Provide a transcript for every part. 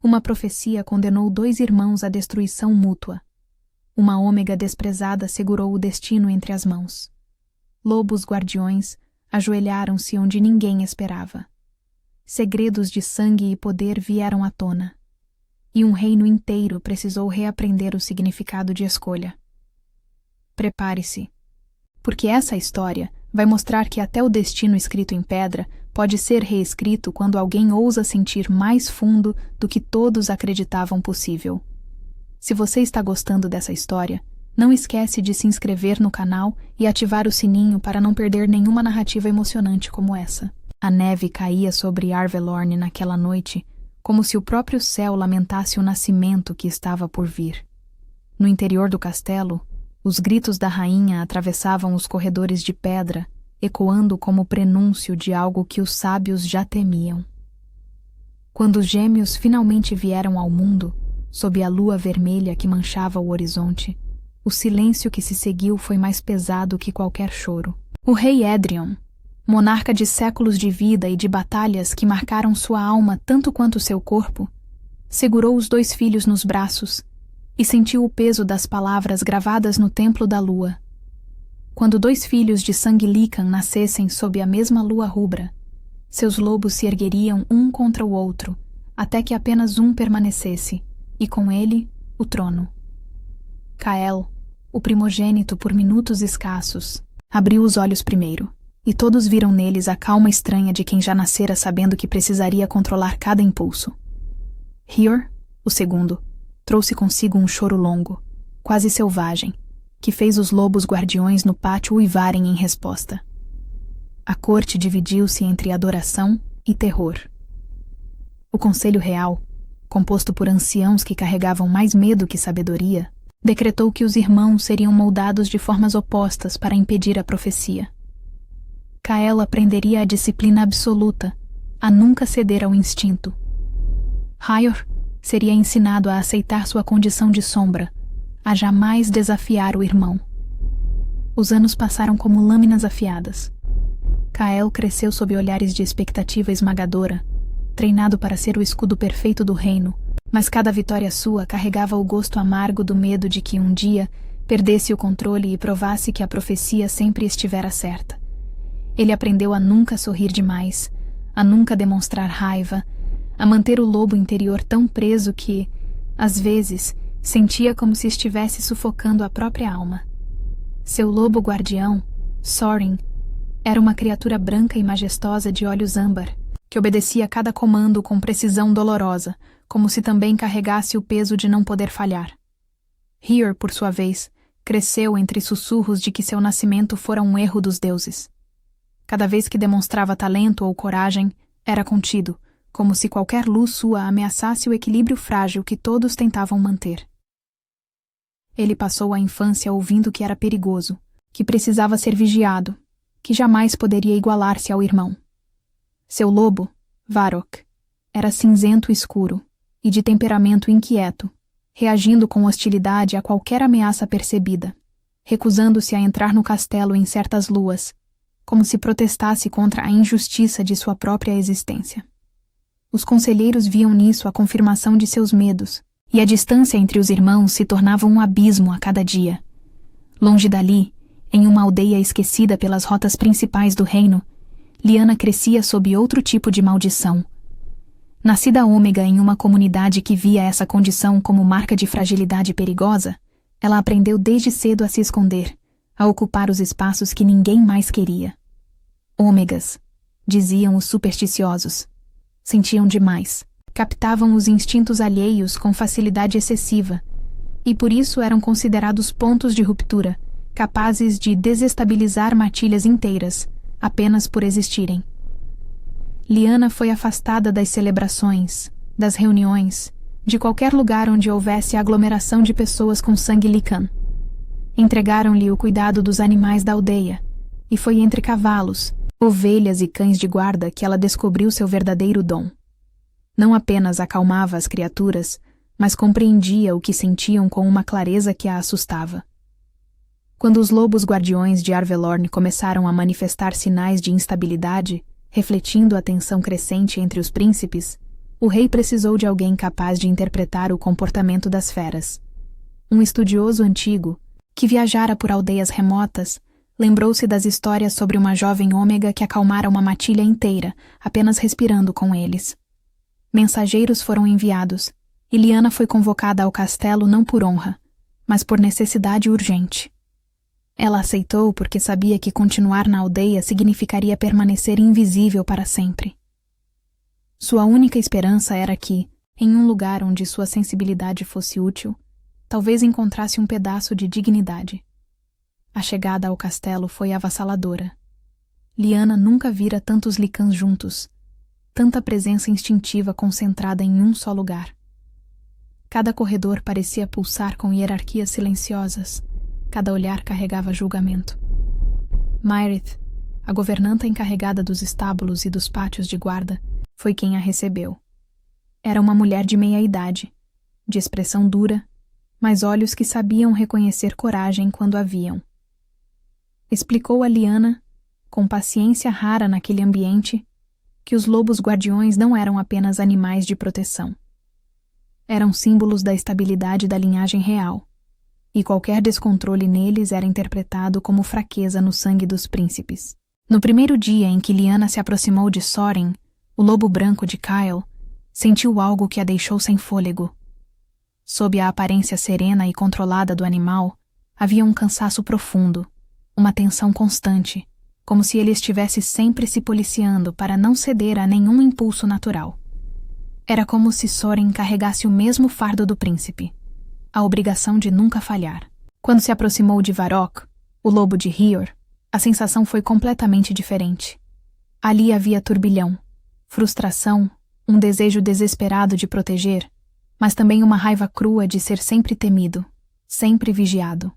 Uma profecia condenou 2 irmãos à destruição mútua. Uma ômega desprezada segurou o destino entre as mãos. Lobos guardiões ajoelharam-se onde ninguém esperava. Segredos de sangue e poder vieram à tona. E um reino inteiro precisou reaprender o significado de escolha. Prepare-se, porque essa história vai mostrar que até o destino escrito em pedra pode ser reescrito quando alguém ousa sentir mais fundo do que todos acreditavam possível. Se você está gostando dessa história, não esquece de se inscrever no canal e ativar o sininho para não perder nenhuma narrativa emocionante como essa. A neve caía sobre Arvelorn naquela noite, como se o próprio céu lamentasse o nascimento que estava por vir. No interior do castelo, os gritos da rainha atravessavam os corredores de pedra, ecoando como prenúncio de algo que os sábios já temiam. Quando os gêmeos finalmente vieram ao mundo, sob a lua vermelha que manchava o horizonte, o silêncio que se seguiu foi mais pesado que qualquer choro. O rei Edrion, monarca de séculos de vida e de batalhas que marcaram sua alma tanto quanto seu corpo, segurou os 2 filhos nos braços e sentiu o peso das palavras gravadas no templo da lua. Quando 2 filhos de sangue Lícan nascessem sob a mesma lua rubra, seus lobos se ergueriam um contra o outro, até que apenas um permanecesse, e com ele, o trono. Cael, o primogênito por minutos escassos, abriu os olhos primeiro, e todos viram neles a calma estranha de quem já nascera sabendo que precisaria controlar cada impulso. Hyor, o segundo, trouxe consigo um choro longo, quase selvagem, que fez os lobos guardiões no pátio uivarem em resposta. A corte dividiu-se entre adoração e terror. O Conselho Real, composto por anciãos que carregavam mais medo que sabedoria, decretou que os irmãos seriam moldados de formas opostas para impedir a profecia. Cael aprenderia a disciplina absoluta, a nunca ceder ao instinto. Hyor seria ensinado a aceitar sua condição de sombra, a jamais desafiar o irmão. Os anos passaram como lâminas afiadas. Cael cresceu sob olhares de expectativa esmagadora, treinado para ser o escudo perfeito do reino, mas cada vitória sua carregava o gosto amargo do medo de que um dia perdesse o controle e provasse que a profecia sempre estivera certa. Ele aprendeu a nunca sorrir demais, a nunca demonstrar raiva, a manter o lobo interior tão preso que, às vezes, sentia como se estivesse sufocando a própria alma. Seu lobo guardião, Sorin, era uma criatura branca e majestosa de olhos âmbar, que obedecia a cada comando com precisão dolorosa, como se também carregasse o peso de não poder falhar. Hyor, por sua vez, cresceu entre sussurros de que seu nascimento fora um erro dos deuses. Cada vez que demonstrava talento ou coragem, era contido, como se qualquer luz sua ameaçasse o equilíbrio frágil que todos tentavam manter. Ele passou a infância ouvindo que era perigoso, que precisava ser vigiado, que jamais poderia igualar-se ao irmão. Seu lobo, Varrock, era cinzento escuro e de temperamento inquieto, reagindo com hostilidade a qualquer ameaça percebida, recusando-se a entrar no castelo em certas luas, como se protestasse contra a injustiça de sua própria existência. Os conselheiros viam nisso a confirmação de seus medos, e a distância entre os irmãos se tornava um abismo a cada dia. Longe dali, em uma aldeia esquecida pelas rotas principais do reino, Lyanna crescia sob outro tipo de maldição. Nascida ômega em uma comunidade que via essa condição como marca de fragilidade perigosa, ela aprendeu desde cedo a se esconder, a ocupar os espaços que ninguém mais queria. Ômegas, diziam os supersticiosos. Sentiam demais, captavam os instintos alheios com facilidade excessiva, e por isso eram considerados pontos de ruptura, capazes de desestabilizar matilhas inteiras, apenas por existirem. Lyanna foi afastada das celebrações, das reuniões, de qualquer lugar onde houvesse aglomeração de pessoas com sangue Lícan. Entregaram-lhe o cuidado dos animais da aldeia, e foi entre cavalos, ovelhas e cães de guarda que ela descobriu seu verdadeiro dom. Não apenas acalmava as criaturas, mas compreendia o que sentiam com uma clareza que a assustava. Quando os lobos guardiões de Arvelorn começaram a manifestar sinais de instabilidade, refletindo a tensão crescente entre os príncipes, O rei precisou de alguém capaz de interpretar o comportamento das feras. Um estudioso antigo, que viajara por aldeias remotas, lembrou-se das histórias sobre uma jovem ômega que acalmara uma matilha inteira, apenas respirando com eles. Mensageiros foram enviados, e Lyanna foi convocada ao castelo não por honra, mas por necessidade urgente. Ela aceitou porque sabia que continuar na aldeia significaria permanecer invisível para sempre. Sua única esperança era que, em um lugar onde sua sensibilidade fosse útil, talvez encontrasse um pedaço de dignidade. A chegada ao castelo foi avassaladora. Lyanna nunca vira tantos Lycans juntos, tanta presença instintiva concentrada em um só lugar. Cada corredor parecia pulsar com hierarquias silenciosas, cada olhar carregava julgamento. Myrith, a governanta encarregada dos estábulos e dos pátios de guarda, foi quem a recebeu. Era uma mulher de meia-idade, de expressão dura, mas olhos que sabiam reconhecer coragem quando a viam. Explicou a Lyanna, com paciência rara naquele ambiente, que os lobos guardiões não eram apenas animais de proteção. Eram símbolos da estabilidade da linhagem real, e qualquer descontrole neles era interpretado como fraqueza no sangue dos príncipes. No primeiro dia em que Lyanna se aproximou de Soren, o lobo branco de Kyle, sentiu algo que a deixou sem fôlego. Sob a aparência serena e controlada do animal, havia um cansaço profundo, uma tensão constante, como se ele estivesse sempre se policiando para não ceder a nenhum impulso natural. Era como se Soren carregasse o mesmo fardo do príncipe, a obrigação de nunca falhar. Quando se aproximou de Varrock, o lobo de Hyor, a sensação foi completamente diferente. Ali havia turbilhão, frustração, um desejo desesperado de proteger, mas também uma raiva crua de ser sempre temido, sempre vigiado.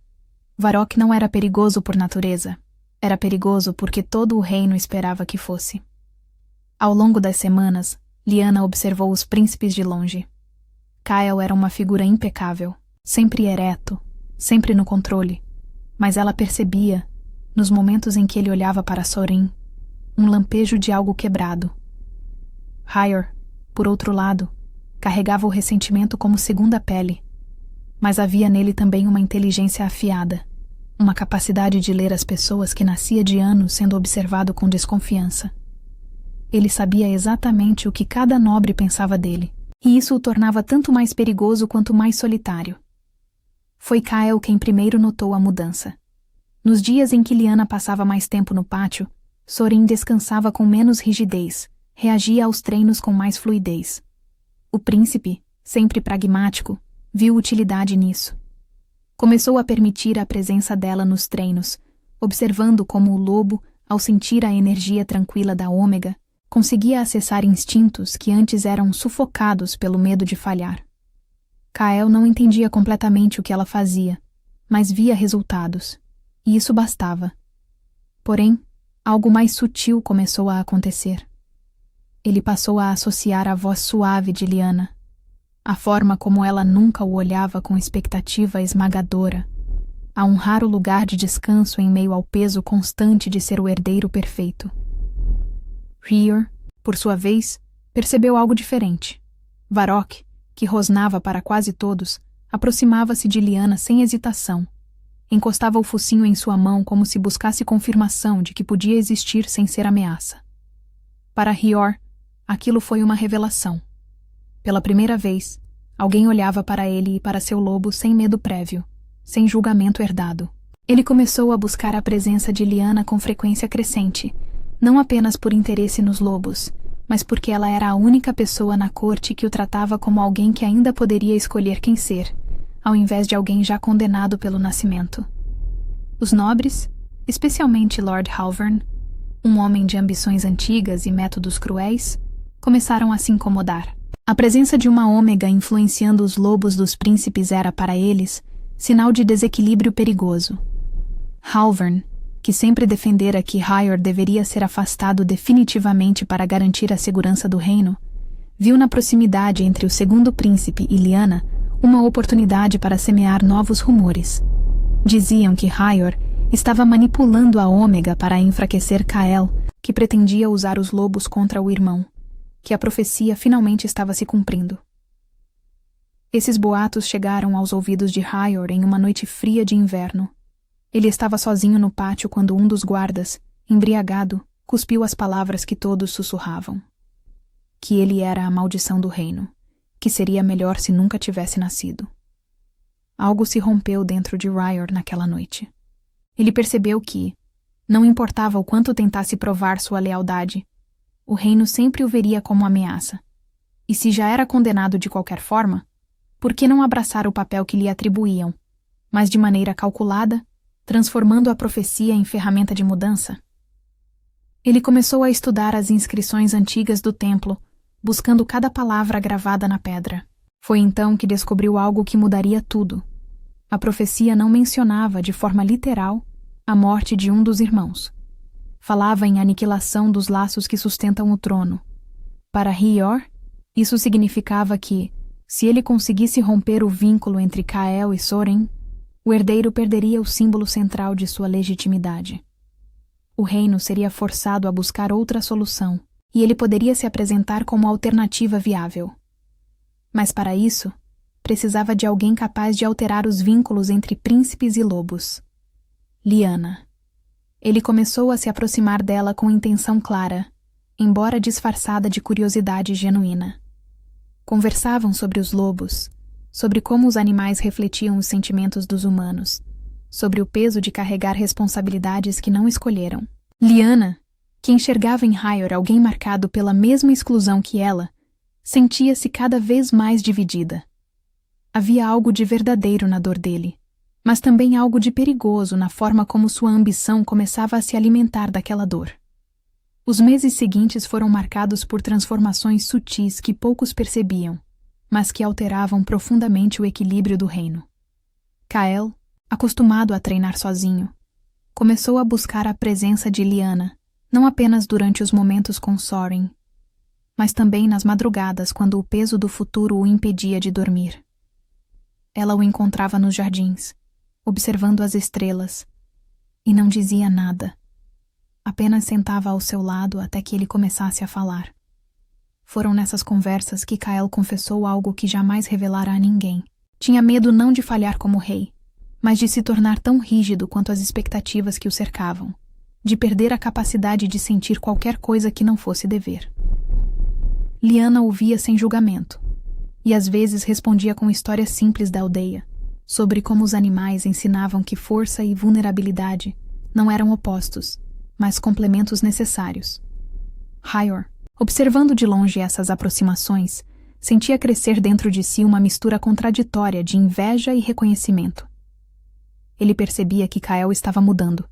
Varrock não era perigoso por natureza, era perigoso porque todo o reino esperava que fosse. Ao longo das semanas, Lyanna observou os príncipes de longe. Kyle era uma figura impecável, sempre ereto, sempre no controle, mas ela percebia, nos momentos em que ele olhava para Soren, um lampejo de algo quebrado. Hyor, por outro lado, carregava o ressentimento como segunda pele, mas havia nele também uma inteligência afiada, uma capacidade de ler as pessoas que nascia de anos sendo observado com desconfiança. Ele sabia exatamente o que cada nobre pensava dele, e isso o tornava tanto mais perigoso quanto mais solitário. Foi Kyle quem primeiro notou a mudança. Nos dias em que Lyanna passava mais tempo no pátio, Soren descansava com menos rigidez, reagia aos treinos com mais fluidez. O príncipe, sempre pragmático, viu utilidade nisso. Começou a permitir a presença dela nos treinos, observando como o lobo, ao sentir a energia tranquila da ômega, conseguia acessar instintos que antes eram sufocados pelo medo de falhar. Kyle não entendia completamente o que ela fazia, mas via resultados, e isso bastava. Porém, algo mais sutil começou a acontecer. Ele passou a associar a voz suave de Lyanna, a forma como ela nunca o olhava com expectativa esmagadora, a um raro lugar de descanso em meio ao peso constante de ser o herdeiro perfeito. Hyor, por sua vez, percebeu algo diferente. Varrock, que rosnava para quase todos, aproximava-se de Lyanna sem hesitação. Encostava o focinho em sua mão como se buscasse confirmação de que podia existir sem ser ameaça. Para Hyor, aquilo foi uma revelação. Pela primeira vez, alguém olhava para ele e para seu lobo sem medo prévio, sem julgamento herdado. Ele começou a buscar a presença de Lyanna com frequência crescente, não apenas por interesse nos lobos, mas porque ela era a única pessoa na corte que o tratava como alguém que ainda poderia escolher quem ser, ao invés de alguém já condenado pelo nascimento. Os nobres, especialmente Lord Halvern, um homem de ambições antigas e métodos cruéis, começaram a se incomodar. A presença de uma ômega influenciando os lobos dos príncipes era, para eles, sinal de desequilíbrio perigoso. Halvern, que sempre defendera que Hyor deveria ser afastado definitivamente para garantir a segurança do reino, viu na proximidade entre o segundo príncipe e Lyanna uma oportunidade para semear novos rumores. Diziam que Hyor estava manipulando a ômega para enfraquecer Kael, que pretendia usar os lobos contra o irmão, que a profecia finalmente estava se cumprindo. Esses boatos chegaram aos ouvidos de Hyor em uma noite fria de inverno. Ele estava sozinho no pátio quando um dos guardas, embriagado, cuspiu as palavras que todos sussurravam. Que ele era a maldição do reino, que seria melhor se nunca tivesse nascido. Algo se rompeu dentro de Hyor naquela noite. Ele percebeu que, não importava o quanto tentasse provar sua lealdade, o reino sempre o veria como ameaça. E se já era condenado de qualquer forma, por que não abraçar o papel que lhe atribuíam, mas de maneira calculada, transformando a profecia em ferramenta de mudança? Ele começou a estudar as inscrições antigas do templo, buscando cada palavra gravada na pedra. Foi então que descobriu algo que mudaria tudo. A profecia não mencionava, de forma literal, a morte de um dos irmãos. Falava em aniquilação dos laços que sustentam o trono. Para Hyor, isso significava que, se ele conseguisse romper o vínculo entre Kael e Soren, o herdeiro perderia o símbolo central de sua legitimidade. O reino seria forçado a buscar outra solução, e ele poderia se apresentar como alternativa viável. Mas para isso, precisava de alguém capaz de alterar os vínculos entre príncipes e lobos. Lyanna. Ele começou a se aproximar dela com intenção clara, embora disfarçada de curiosidade genuína. Conversavam sobre os lobos, sobre como os animais refletiam os sentimentos dos humanos, sobre o peso de carregar responsabilidades que não escolheram. Lyanna, que enxergava em Hyor alguém marcado pela mesma exclusão que ela, sentia-se cada vez mais dividida. Havia algo de verdadeiro na dor dele, mas também algo de perigoso na forma como sua ambição começava a se alimentar daquela dor. Os meses seguintes foram marcados por transformações sutis que poucos percebiam, mas que alteravam profundamente o equilíbrio do reino. Kael, acostumado a treinar sozinho, começou a buscar a presença de Lyanna, não apenas durante os momentos com Soren, mas também nas madrugadas quando o peso do futuro o impedia de dormir. Ela o encontrava nos jardins, observando as estrelas, e não dizia nada. Apenas sentava ao seu lado até que ele começasse a falar. Foram nessas conversas que Kael confessou algo que jamais revelara a ninguém. Tinha medo não de falhar como rei, mas de se tornar tão rígido quanto as expectativas que o cercavam, de perder a capacidade de sentir qualquer coisa que não fosse dever. Lyanna ouvia sem julgamento, e às vezes respondia com histórias simples da aldeia, sobre como os animais ensinavam que força e vulnerabilidade não eram opostos, mas complementos necessários. Hyor, observando de longe essas aproximações, sentia crescer dentro de si uma mistura contraditória de inveja e reconhecimento. Ele percebia que Kael estava mudando,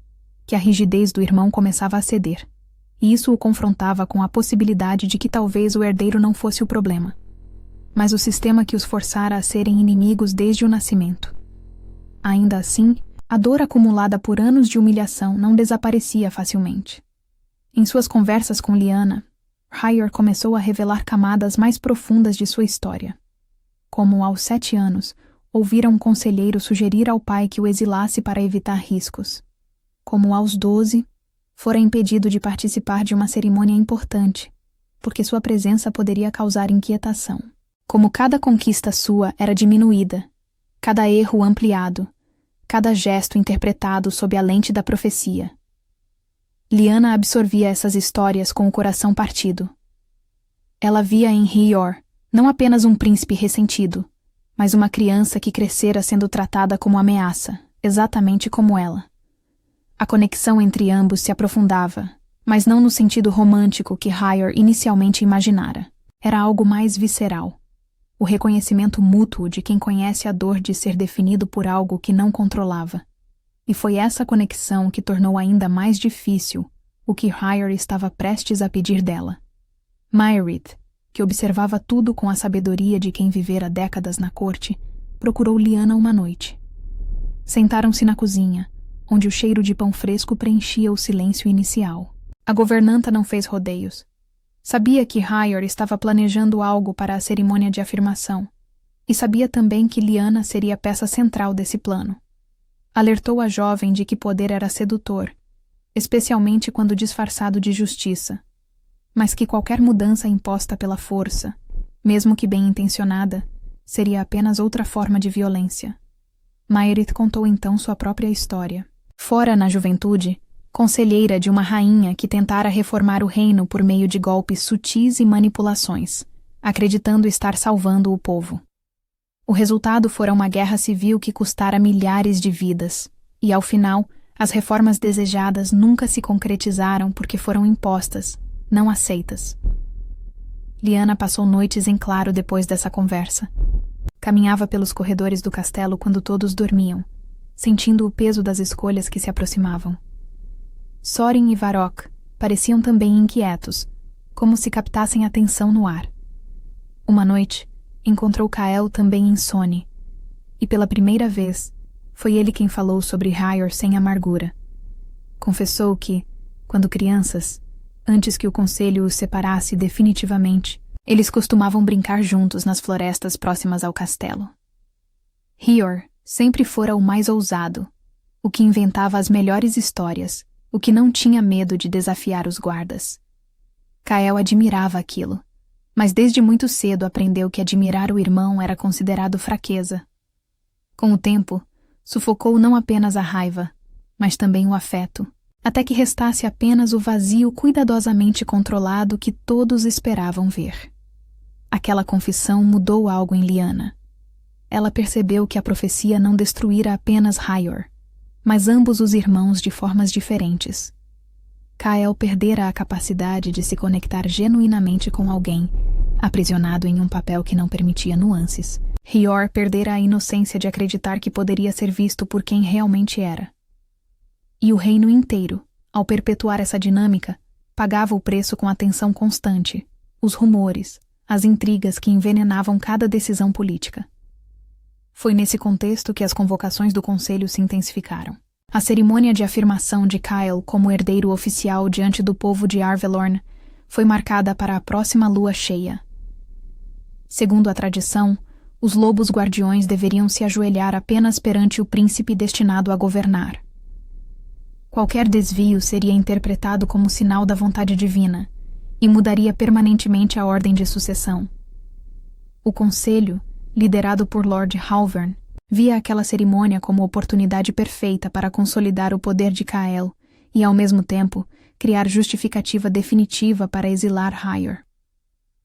que a rigidez do irmão começava a ceder, e isso o confrontava com a possibilidade de que talvez o herdeiro não fosse o problema, mas o sistema que os forçara a serem inimigos desde o nascimento. Ainda assim, a dor acumulada por anos de humilhação não desaparecia facilmente. Em suas conversas com Lyanna, Hyor começou a revelar camadas mais profundas de sua história. Como aos 7 anos, ouvira um conselheiro sugerir ao pai que o exilasse para evitar riscos. Como aos 12, fora impedido de participar de uma cerimônia importante, porque sua presença poderia causar inquietação. Como cada conquista sua era diminuída, cada erro ampliado, cada gesto interpretado sob a lente da profecia. Lyanna absorvia essas histórias com o coração partido. Ela via em Hyor não apenas um príncipe ressentido, mas uma criança que crescera sendo tratada como ameaça, exatamente como ela. A conexão entre ambos se aprofundava, mas não no sentido romântico que Hyor inicialmente imaginara. Era algo mais visceral. O reconhecimento mútuo de quem conhece a dor de ser definido por algo que não controlava. E foi essa conexão que tornou ainda mais difícil o que Hyor estava prestes a pedir dela. Mairead, que observava tudo com a sabedoria de quem vivera décadas na corte, procurou Lyanna uma noite. Sentaram-se na cozinha, onde o cheiro de pão fresco preenchia o silêncio inicial. A governanta não fez rodeios. Sabia que Hyor estava planejando algo para a cerimônia de afirmação, e sabia também que Lyanna seria a peça central desse plano. Alertou a jovem de que poder era sedutor, especialmente quando disfarçado de justiça. mas que qualquer mudança imposta pela força, mesmo que bem intencionada, seria apenas outra forma de violência. Mairit contou então sua própria história. Fora na juventude, conselheira de uma rainha que tentara reformar o reino por meio de golpes sutis e manipulações, acreditando estar salvando o povo. O resultado fora uma guerra civil que custara milhares de vidas, e ao final, as reformas desejadas nunca se concretizaram porque foram impostas, não aceitas. Lyanna passou noites em claro depois dessa conversa. Caminhava pelos corredores do castelo quando todos dormiam, sentindo o peso das escolhas que se aproximavam. Sorin e Varrock pareciam também inquietos, como se captassem a tensão no ar. Uma noite, encontrou Kael também insone, e pela primeira vez, foi ele quem falou sobre Hyor sem amargura. Confessou que, quando crianças, antes que o conselho os separasse definitivamente, eles costumavam brincar juntos nas florestas próximas ao castelo. Hyor sempre fora o mais ousado, o que inventava as melhores histórias, o que não tinha medo de desafiar os guardas. Kael admirava aquilo, mas desde muito cedo aprendeu que admirar o irmão era considerado fraqueza. Com o tempo, sufocou não apenas a raiva, mas também o afeto, até que restasse apenas o vazio cuidadosamente controlado que todos esperavam ver. Aquela confissão mudou algo em Lyanna. Ela percebeu que a profecia não destruíra apenas Hyor, mas ambos os irmãos de formas diferentes. Kael perdera a capacidade de se conectar genuinamente com alguém, aprisionado em um papel que não permitia nuances. Hyor perdera a inocência de acreditar que poderia ser visto por quem realmente era. E o reino inteiro, ao perpetuar essa dinâmica, pagava o preço com a tensão constante, os rumores, as intrigas que envenenavam cada decisão política. Foi nesse contexto que as convocações do conselho se intensificaram. A cerimônia de afirmação de Kael como herdeiro oficial diante do povo de Arvelorn foi marcada para a próxima lua cheia. Segundo a tradição, os lobos guardiões deveriam se ajoelhar apenas perante o príncipe destinado a governar. Qualquer desvio seria interpretado como sinal da vontade divina e mudaria permanentemente a ordem de sucessão. O conselho, liderado por Lord Halvern, via aquela cerimônia como oportunidade perfeita para consolidar o poder de Kael e, ao mesmo tempo, criar justificativa definitiva para exilar Hyor.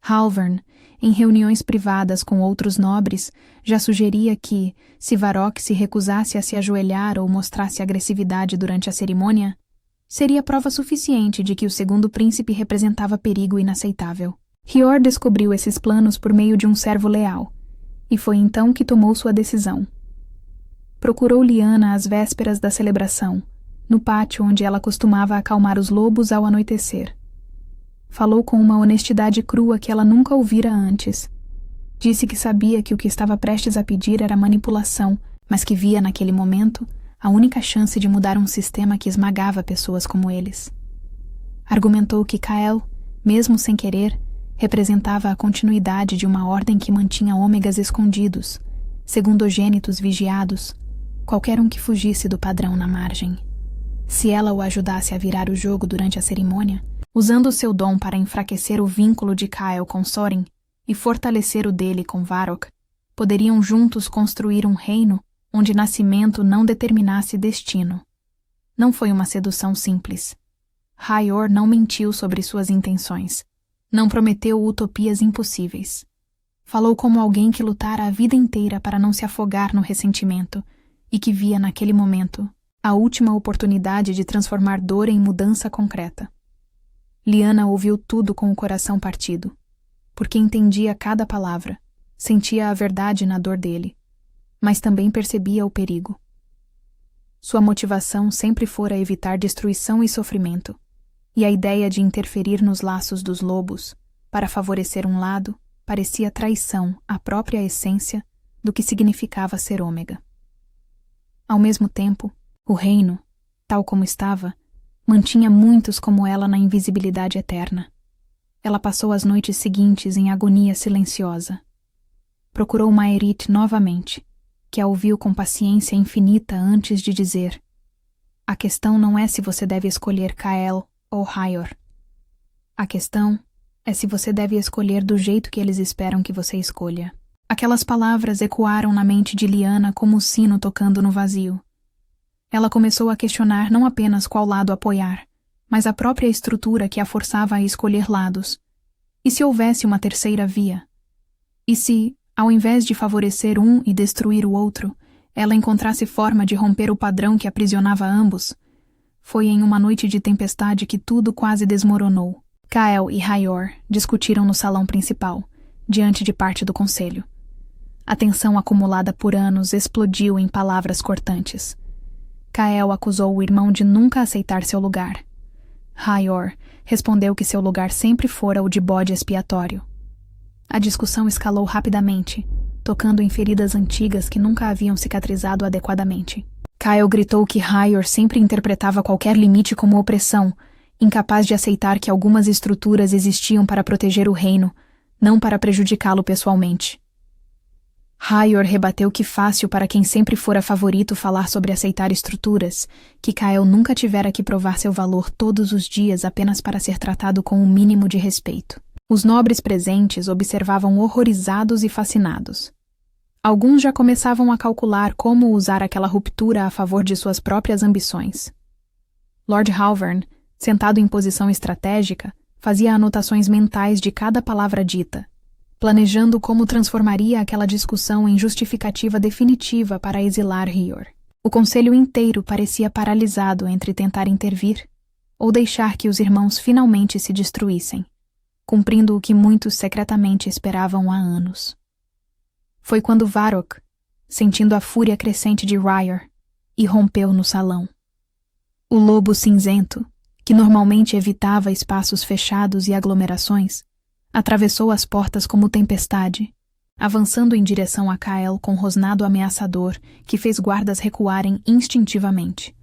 Halvern, em reuniões privadas com outros nobres, já sugeria que, se Varrock se recusasse a se ajoelhar ou mostrasse agressividade durante a cerimônia, seria prova suficiente de que o segundo príncipe representava perigo inaceitável. Hyor descobriu esses planos por meio de um servo leal, e foi então que tomou sua decisão. Procurou Lyanna às vésperas da celebração, no pátio onde ela costumava acalmar os lobos ao anoitecer. Falou com uma honestidade crua que ela nunca ouvira antes. Disse que sabia que o que estava prestes a pedir era manipulação, mas que via naquele momento a única chance de mudar um sistema que esmagava pessoas como eles. Argumentou que Kael, mesmo sem querer, representava a continuidade de uma ordem que mantinha ômegas escondidos, segundogênitos vigiados, qualquer um que fugisse do padrão na margem. Se ela o ajudasse a virar o jogo durante a cerimônia, usando seu dom para enfraquecer o vínculo de Kael com Sorin e fortalecer o dele com Varrock, poderiam juntos construir um reino onde nascimento não determinasse destino. Não foi uma sedução simples. Hyor não mentiu sobre suas intenções. Não prometeu utopias impossíveis. Falou como alguém que lutara a vida inteira para não se afogar no ressentimento e que via naquele momento a última oportunidade de transformar dor em mudança concreta. Lyanna ouviu tudo com o coração partido, porque entendia cada palavra, sentia a verdade na dor dele, mas também percebia o perigo. Sua motivação sempre fora evitar destruição e sofrimento, e a ideia de interferir nos laços dos lobos, para favorecer um lado, parecia traição à própria essência do que significava ser ômega. Ao mesmo tempo, o reino, tal como estava, mantinha muitos como ela na invisibilidade eterna. Ela passou as noites seguintes em agonia silenciosa. Procurou Mairit novamente, que a ouviu com paciência infinita antes de dizer: a questão não é se você deve escolher Kael ou Hyor. A questão é se você deve escolher do jeito que eles esperam que você escolha. Aquelas palavras ecoaram na mente de Lyanna como um sino tocando no vazio. Ela começou a questionar não apenas qual lado apoiar, mas a própria estrutura que a forçava a escolher lados. E se houvesse uma terceira via? E se, ao invés de favorecer um e destruir o outro, ela encontrasse forma de romper o padrão que aprisionava ambos? Foi em uma noite de tempestade que tudo quase desmoronou. Kael e Hyor discutiram no salão principal, diante de parte do conselho. A tensão acumulada por anos explodiu em palavras cortantes. Kael acusou o irmão de nunca aceitar seu lugar. Hyor respondeu que seu lugar sempre fora o de bode expiatório. A discussão escalou rapidamente, tocando em feridas antigas que nunca haviam cicatrizado adequadamente. Kael gritou que Hyor sempre interpretava qualquer limite como opressão, incapaz de aceitar que algumas estruturas existiam para proteger o reino, não para prejudicá-lo pessoalmente. Hyor rebateu que fácil para quem sempre fora favorito falar sobre aceitar estruturas, que Kael nunca tivera que provar seu valor todos os dias apenas para ser tratado com um mínimo de respeito. Os nobres presentes observavam horrorizados e fascinados. Alguns já começavam a calcular como usar aquela ruptura a favor de suas próprias ambições. Lord Halvern, sentado em posição estratégica, fazia anotações mentais de cada palavra dita, planejando como transformaria aquela discussão em justificativa definitiva para exilar Hyor. O conselho inteiro parecia paralisado entre tentar intervir ou deixar que os irmãos finalmente se destruíssem, cumprindo o que muitos secretamente esperavam há anos. Foi quando Varrock, sentindo a fúria crescente de Rhaegar, irrompeu no salão. O lobo cinzento, que normalmente evitava espaços fechados e aglomerações, atravessou as portas como tempestade, avançando em direção a Kael com rosnado ameaçador que fez guardas recuarem instintivamente.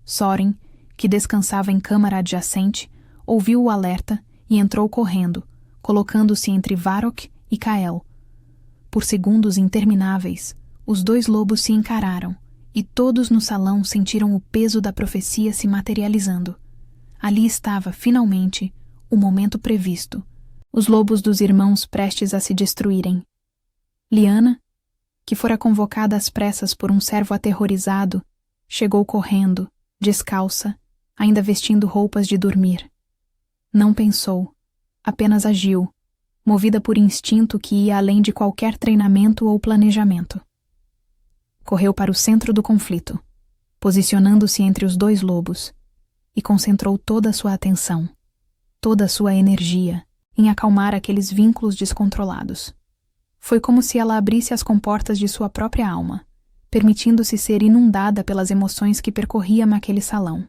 Soren, que descansava em câmara adjacente, ouviu o alerta e entrou correndo, colocando-se entre Varrock e Kael. Por segundos intermináveis, os dois lobos se encararam, e todos no salão sentiram o peso da profecia se materializando. Ali estava, finalmente, o momento previsto, os lobos dos irmãos prestes a se destruírem. Lyanna, que fora convocada às pressas por um servo aterrorizado, chegou correndo, descalça, ainda vestindo roupas de dormir. Não pensou, apenas agiu, movida por instinto que ia além de qualquer treinamento ou planejamento. Correu para o centro do conflito, posicionando-se entre os dois lobos, e concentrou toda a sua atenção, toda a sua energia, em acalmar aqueles vínculos descontrolados. Foi como se ela abrisse as comportas de sua própria alma, permitindo-se ser inundada pelas emoções que percorriam naquele salão.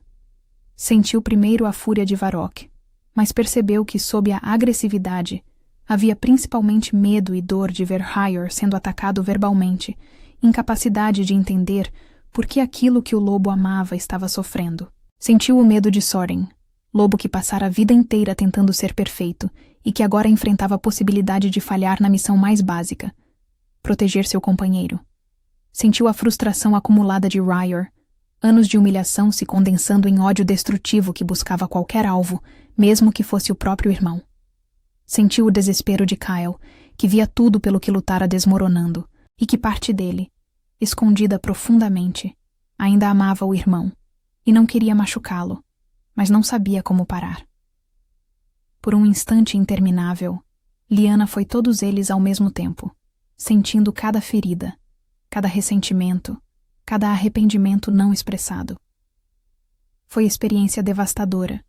Sentiu primeiro a fúria de Varrock, mas percebeu que, sob a agressividade, havia principalmente medo e dor de ver Hyor sendo atacado verbalmente, incapacidade de entender por que aquilo que o lobo amava estava sofrendo. Sentiu o medo de Soren, lobo que passara a vida inteira tentando ser perfeito e que agora enfrentava a possibilidade de falhar na missão mais básica, proteger seu companheiro. Sentiu a frustração acumulada de Rhaegar, anos de humilhação se condensando em ódio destrutivo que buscava qualquer alvo, mesmo que fosse o próprio irmão. Sentiu o desespero de Kael, que via tudo pelo que lutara desmoronando, e que parte dele, escondida profundamente, ainda amava o irmão, e não queria machucá-lo, mas não sabia como parar. Por um instante interminável, Lyanna foi todos eles ao mesmo tempo, sentindo cada ferida, cada ressentimento, cada arrependimento não expressado. Foi experiência devastadora,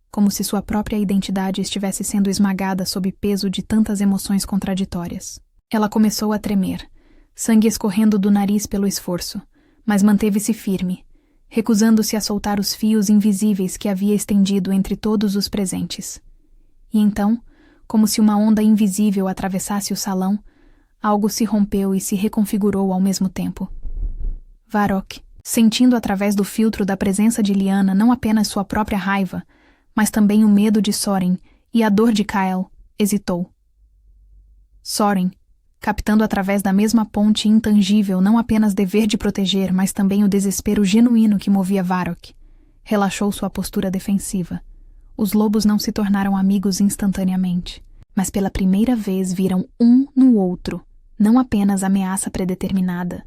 como se sua própria identidade estivesse sendo esmagada sob peso de tantas emoções contraditórias. Ela começou a tremer, sangue escorrendo do nariz pelo esforço, mas manteve-se firme, recusando-se a soltar os fios invisíveis que havia estendido entre todos os presentes. E então, como se uma onda invisível atravessasse o salão, algo se rompeu e se reconfigurou ao mesmo tempo. Varrock, sentindo através do filtro da presença de Lyanna não apenas sua própria raiva, mas também o medo de Soren e a dor de Kael, hesitou. Soren, captando através da mesma ponte intangível não apenas dever de proteger, mas também o desespero genuíno que movia Varrock, relaxou sua postura defensiva, Os lobos não se tornaram amigos instantaneamente, mas pela primeira vez viram um no outro, não apenas ameaça predeterminada,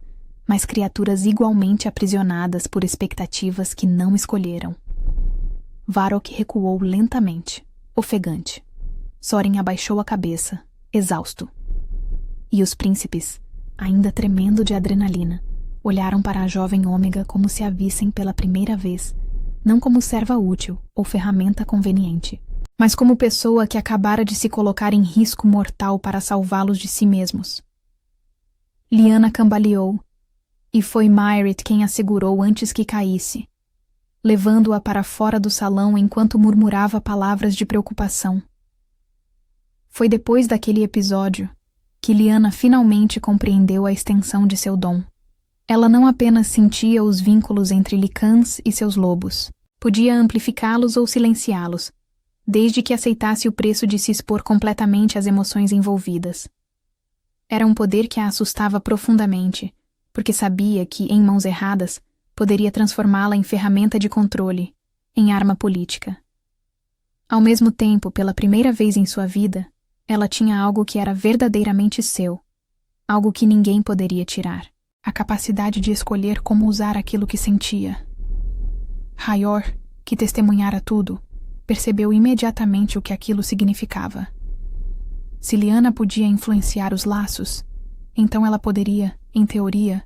mas criaturas igualmente aprisionadas por expectativas que não escolheram. Varrock recuou lentamente, ofegante. Soren abaixou a cabeça, exausto. E os príncipes, ainda tremendo de adrenalina, olharam para a jovem Ômega como se a vissem pela primeira vez, não como serva útil ou ferramenta conveniente, mas como pessoa que acabara de se colocar em risco mortal para salvá-los de si mesmos. Lyanna cambaleou, e foi Mairit quem a segurou antes que caísse, levando-a para fora do salão enquanto murmurava palavras de preocupação. Foi depois daquele episódio que Lyanna finalmente compreendeu a extensão de seu dom. Ela não apenas sentia os vínculos entre Lycans e seus lobos, podia amplificá-los ou silenciá-los, desde que aceitasse o preço de se expor completamente às emoções envolvidas. Era um poder que a assustava profundamente, porque sabia que, em mãos erradas, poderia transformá-la em ferramenta de controle, em arma política. Ao mesmo tempo, pela primeira vez em sua vida, ela tinha algo que era verdadeiramente seu, algo que ninguém poderia tirar. A capacidade de escolher como usar aquilo que sentia. Hyor, que testemunhara tudo, percebeu imediatamente o que aquilo significava. Se Lyanna podia influenciar os laços, então ela poderia, em teoria,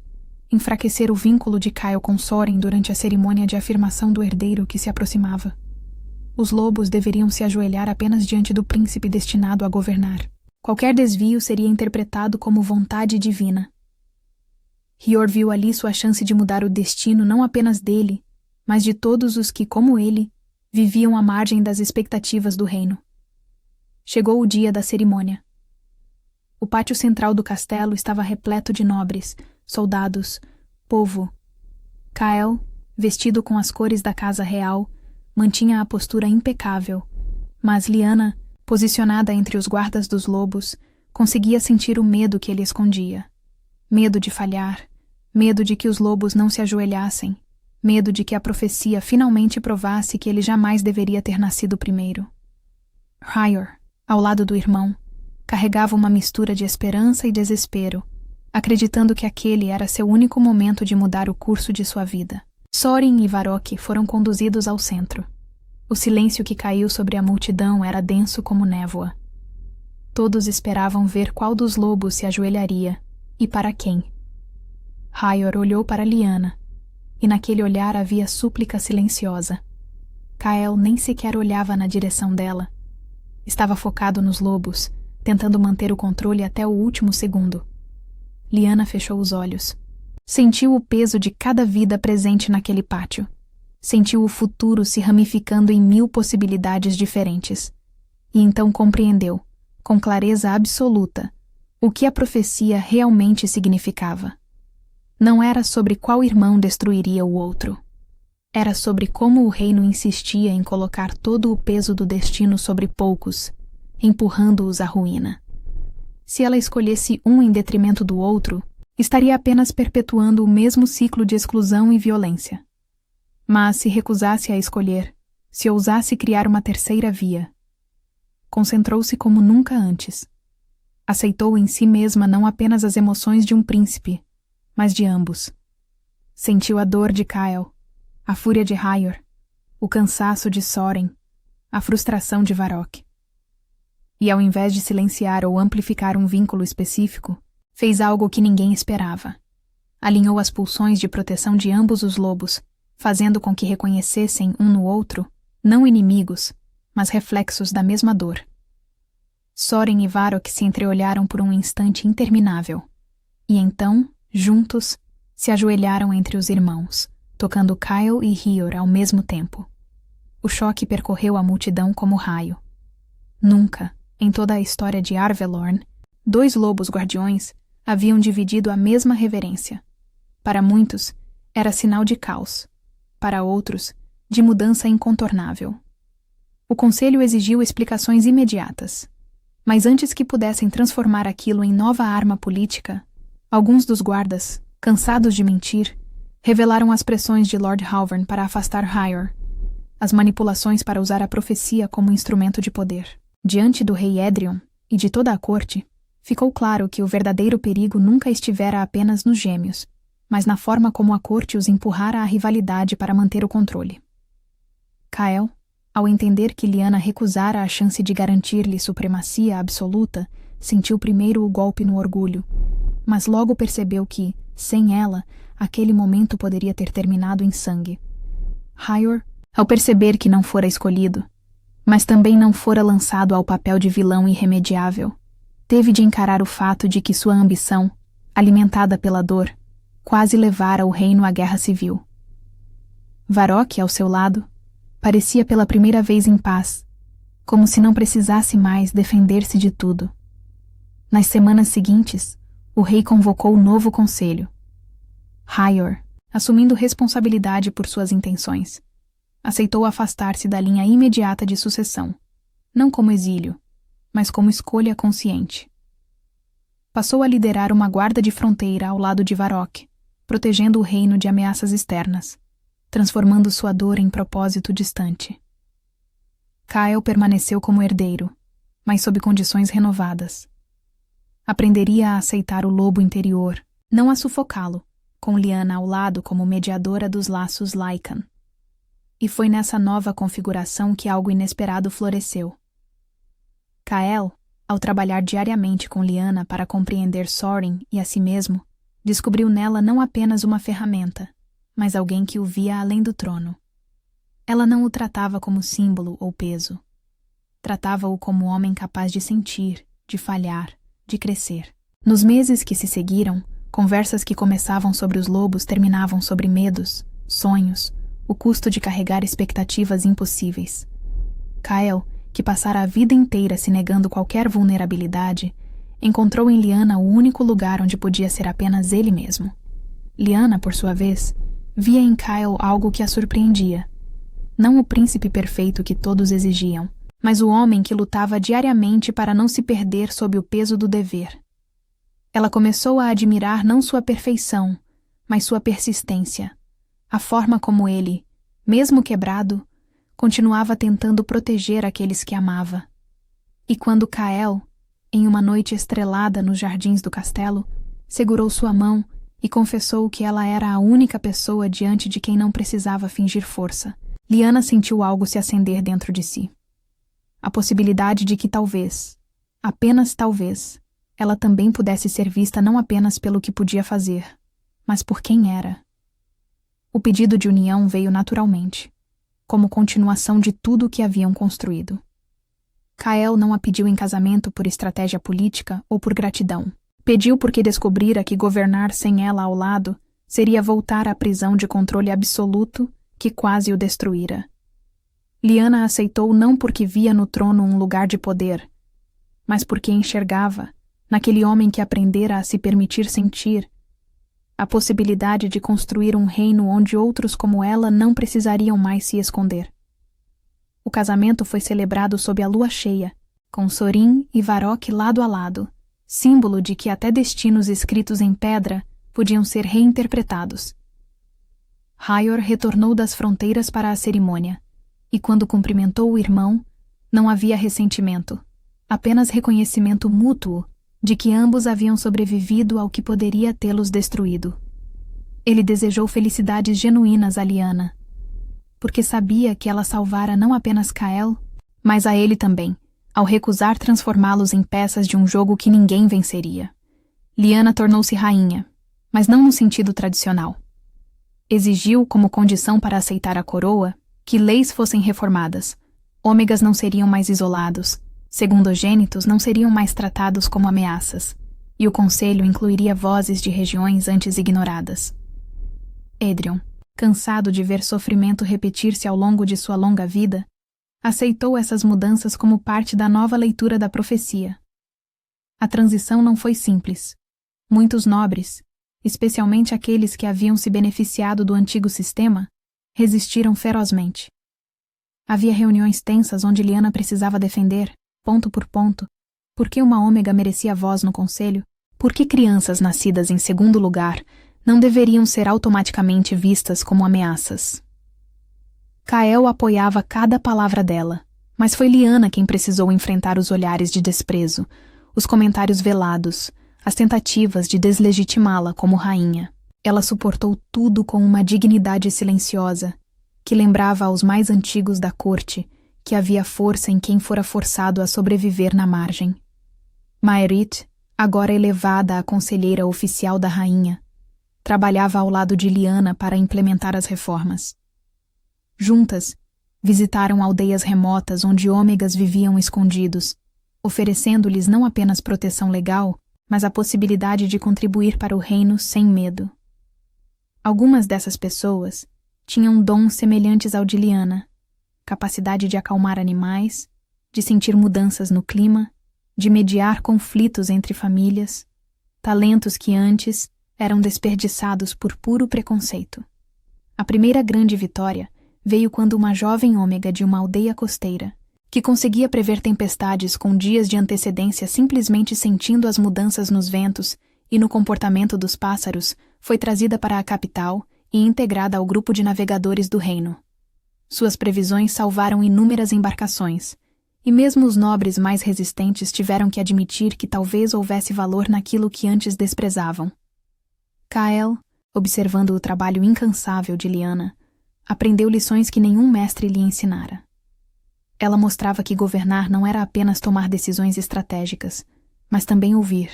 enfraquecer o vínculo de Kyle com Soren durante a cerimônia de afirmação do herdeiro que se aproximava. Os lobos deveriam se ajoelhar apenas diante do príncipe destinado a governar. Qualquer desvio seria interpretado como vontade divina. Hyor viu ali sua chance de mudar o destino não apenas dele, mas de todos os que, como ele, viviam à margem das expectativas do reino. Chegou o dia da cerimônia. O pátio central do castelo estava repleto de nobres, soldados, povo. Kyle, vestido com as cores da casa real, mantinha a postura impecável, mas Lyanna, posicionada entre os guardas dos lobos, conseguia sentir o medo que ele escondia. Medo de falhar, medo de que os lobos não se ajoelhassem, medo de que a profecia finalmente provasse que ele jamais deveria ter nascido primeiro. Hyor, ao lado do irmão, carregava uma mistura de esperança e desespero, acreditando que aquele era seu único momento de mudar o curso de sua vida. Soren e Varrock foram conduzidos ao centro. O silêncio que caiu sobre a multidão era denso como névoa. Todos esperavam ver qual dos lobos se ajoelharia, e para quem. Hyor olhou para Lyanna, e naquele olhar havia súplica silenciosa. Kyle nem sequer olhava na direção dela. Estava focado nos lobos, tentando manter o controle até o último segundo. Lyanna fechou os olhos. Sentiu o peso de cada vida presente naquele pátio. Sentiu o futuro se ramificando em 1000 possibilidades diferentes. E então compreendeu, com clareza absoluta, o que a profecia realmente significava. Não era sobre qual irmão destruiria o outro. Era sobre como o reino insistia em colocar todo o peso do destino sobre poucos, empurrando-os à ruína. Se ela escolhesse um em detrimento do outro, estaria apenas perpetuando o mesmo ciclo de exclusão e violência. Mas se recusasse a escolher, se ousasse criar uma terceira via, concentrou-se como nunca antes. Aceitou em si mesma não apenas as emoções de um príncipe, mas de ambos. Sentiu a dor de Kyle, a fúria de Hyor, o cansaço de Soren, a frustração de Varrock. E ao invés de silenciar ou amplificar um vínculo específico, fez algo que ninguém esperava. Alinhou as pulsões de proteção de ambos os lobos, fazendo com que reconhecessem um no outro, não inimigos, mas reflexos da mesma dor. Soren e Varrock se entreolharam por um instante interminável, e então, juntos, se ajoelharam entre os irmãos, tocando Kyle e Hyor ao mesmo tempo. O choque percorreu a multidão como raio. Nunca, em toda a história de Arvelorn, 2 lobos guardiões haviam dividido a mesma reverência. Para muitos, era sinal de caos. Para outros, de mudança incontornável. O conselho exigiu explicações imediatas. Mas antes que pudessem transformar aquilo em nova arma política, alguns dos guardas, cansados de mentir, revelaram as pressões de Lord Halvern para afastar Hyor. as manipulações para usar a profecia como instrumento de poder. Diante do rei Édrion e de toda a corte, ficou claro que o verdadeiro perigo nunca estivera apenas nos gêmeos, mas na forma como a corte os empurrara à rivalidade para manter o controle. Kael, ao entender que Lyanna recusara a chance de garantir-lhe supremacia absoluta, sentiu primeiro o golpe no orgulho, mas logo percebeu que, sem ela, aquele momento poderia ter terminado em sangue. Hyor, ao perceber que não fora escolhido, mas também não fora lançado ao papel de vilão irremediável, teve de encarar o fato de que sua ambição, alimentada pela dor, quase levara o reino à guerra civil. Varrock, ao seu lado, parecia pela primeira vez em paz, como se não precisasse mais defender-se de tudo. Nas semanas seguintes, o rei convocou um novo conselho. Hyor, assumindo responsabilidade por suas intenções, aceitou afastar-se da linha imediata de sucessão, não como exílio, mas como escolha consciente. Passou a liderar uma guarda de fronteira ao lado de Varrock, protegendo o reino de ameaças externas, transformando sua dor em propósito distante. Kael permaneceu como herdeiro, mas sob condições renovadas. Aprenderia a aceitar o lobo interior, não a sufocá-lo, com Lyanna ao lado como mediadora dos laços Lycan. E foi nessa nova configuração que algo inesperado floresceu. Kael, ao trabalhar diariamente com Lyanna para compreender Sorin e a si mesmo, descobriu nela não apenas uma ferramenta, mas alguém que o via além do trono. Ela não o tratava como símbolo ou peso. Tratava-o como homem capaz de sentir, de falhar, de crescer. Nos meses que se seguiram, conversas que começavam sobre os lobos terminavam sobre medos, sonhos, o custo de carregar expectativas impossíveis. Kael, que passara a vida inteira se negando qualquer vulnerabilidade, encontrou em Lyanna o único lugar onde podia ser apenas ele mesmo. Lyanna, por sua vez, via em Kael algo que a surpreendia. Não o príncipe perfeito que todos exigiam, mas o homem que lutava diariamente para não se perder sob o peso do dever. Ela começou a admirar não sua perfeição, mas sua persistência, a forma como ele, mesmo quebrado, continuava tentando proteger aqueles que amava. E quando Kael, em uma noite estrelada nos jardins do castelo, segurou sua mão e confessou que ela era a única pessoa diante de quem não precisava fingir força, Lyanna sentiu algo se acender dentro de si. A possibilidade de que talvez, apenas talvez, ela também pudesse ser vista não apenas pelo que podia fazer, mas por quem era. O pedido de união veio naturalmente, como continuação de tudo o que haviam construído. Kael não a pediu em casamento por estratégia política ou por gratidão. Pediu porque descobrira que governar sem ela ao lado seria voltar à prisão de controle absoluto que quase o destruíra. Lyanna aceitou não porque via no trono um lugar de poder, mas porque enxergava, naquele homem que aprendera a se permitir sentir, a possibilidade de construir um reino onde outros como ela não precisariam mais se esconder. O casamento foi celebrado sob a lua cheia, com Sorin e Varrock lado a lado, símbolo de que até destinos escritos em pedra podiam ser reinterpretados. Hyor retornou das fronteiras para a cerimônia, e quando cumprimentou o irmão, não havia ressentimento, apenas reconhecimento mútuo de que ambos haviam sobrevivido ao que poderia tê-los destruído. Ele desejou felicidades genuínas a Lyanna, porque sabia que ela salvara não apenas Kael, mas a ele também, ao recusar transformá-los em peças de um jogo que ninguém venceria. Lyanna tornou-se rainha, mas não no sentido tradicional. Exigiu, como condição para aceitar a coroa, que leis fossem reformadas, ômegas não seriam mais isolados, segundogênitos não seriam mais tratados como ameaças, e o conselho incluiria vozes de regiões antes ignoradas. Édrion, cansado de ver sofrimento repetir-se ao longo de sua longa vida, aceitou essas mudanças como parte da nova leitura da profecia. A transição não foi simples. Muitos nobres, especialmente aqueles que haviam se beneficiado do antigo sistema, resistiram ferozmente. Havia reuniões tensas onde Lyanna precisava defender, ponto por ponto, por que uma ômega merecia voz no conselho, por que crianças nascidas em segundo lugar não deveriam ser automaticamente vistas como ameaças. Kael apoiava cada palavra dela, mas foi Lyanna quem precisou enfrentar os olhares de desprezo, os comentários velados, as tentativas de deslegitimá-la como rainha. Ela suportou tudo com uma dignidade silenciosa, que lembrava aos mais antigos da corte que havia força em quem fora forçado a sobreviver na margem. Maërit, agora elevada a conselheira oficial da rainha, trabalhava ao lado de Lyanna para implementar as reformas. Juntas, visitaram aldeias remotas onde ômegas viviam escondidos, oferecendo-lhes não apenas proteção legal, mas a possibilidade de contribuir para o reino sem medo. Algumas dessas pessoas tinham dons semelhantes ao de Lyanna, capacidade de acalmar animais, de sentir mudanças no clima, de mediar conflitos entre famílias, talentos que antes eram desperdiçados por puro preconceito. A primeira grande vitória veio quando uma jovem ômega de uma aldeia costeira, que conseguia prever tempestades com dias de antecedência simplesmente sentindo as mudanças nos ventos e no comportamento dos pássaros, foi trazida para a capital e integrada ao grupo de navegadores do reino. Suas previsões salvaram inúmeras embarcações, e mesmo os nobres mais resistentes tiveram que admitir que talvez houvesse valor naquilo que antes desprezavam. Kael, observando o trabalho incansável de Lyanna, aprendeu lições que nenhum mestre lhe ensinara. Ela mostrava que governar não era apenas tomar decisões estratégicas, mas também ouvir,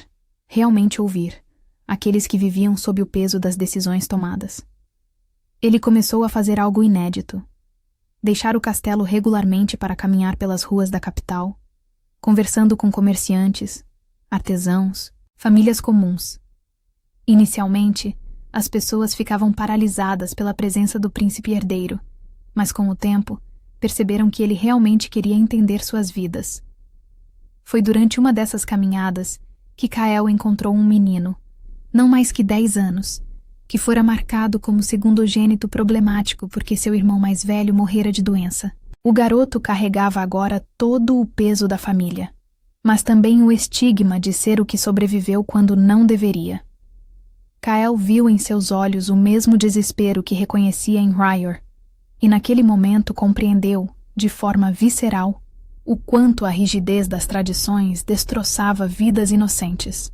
realmente ouvir, aqueles que viviam sob o peso das decisões tomadas. Ele começou a fazer algo inédito: deixar o castelo regularmente para caminhar pelas ruas da capital, conversando com comerciantes, artesãos, famílias comuns. Inicialmente, as pessoas ficavam paralisadas pela presença do príncipe herdeiro, mas com o tempo, perceberam que ele realmente queria entender suas vidas. Foi durante uma dessas caminhadas que Kael encontrou um menino, não mais que 10 anos, que fora marcado como segundogênito problemático porque seu irmão mais velho morrera de doença. O garoto carregava agora todo o peso da família, mas também o estigma de ser o que sobreviveu quando não deveria. Kael viu em seus olhos o mesmo desespero que reconhecia em R'hllor, e naquele momento compreendeu, de forma visceral, o quanto a rigidez das tradições destroçava vidas inocentes.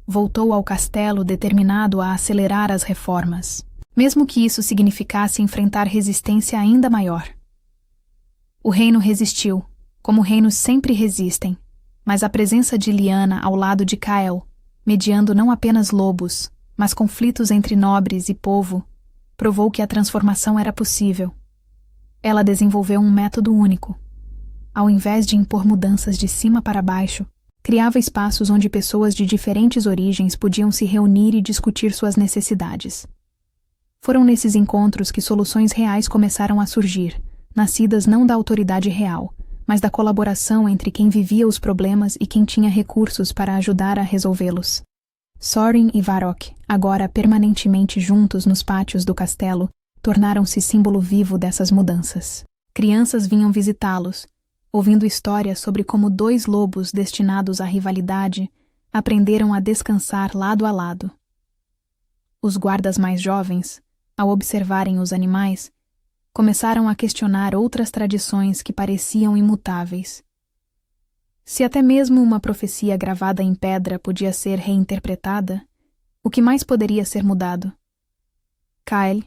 Voltou ao castelo determinado a acelerar as reformas, mesmo que isso significasse enfrentar resistência ainda maior. O reino resistiu, como reinos sempre resistem, mas a presença de Lyanna ao lado de Kael, mediando não apenas lobos, mas conflitos entre nobres e povo, provou que a transformação era possível. Ela desenvolveu um método único. Ao invés de impor mudanças de cima para baixo, criava espaços onde pessoas de diferentes origens podiam se reunir e discutir suas necessidades. Foram nesses encontros que soluções reais começaram a surgir, nascidas não da autoridade real, mas da colaboração entre quem vivia os problemas e quem tinha recursos para ajudar a resolvê-los. Sorin e Varrock, agora permanentemente juntos nos pátios do castelo, tornaram-se símbolo vivo dessas mudanças. Crianças vinham visitá-los, ouvindo histórias sobre como 2 lobos destinados à rivalidade aprenderam a descansar lado a lado. Os guardas mais jovens, ao observarem os animais, começaram a questionar outras tradições que pareciam imutáveis. Se até mesmo uma profecia gravada em pedra podia ser reinterpretada, o que mais poderia ser mudado? Kael,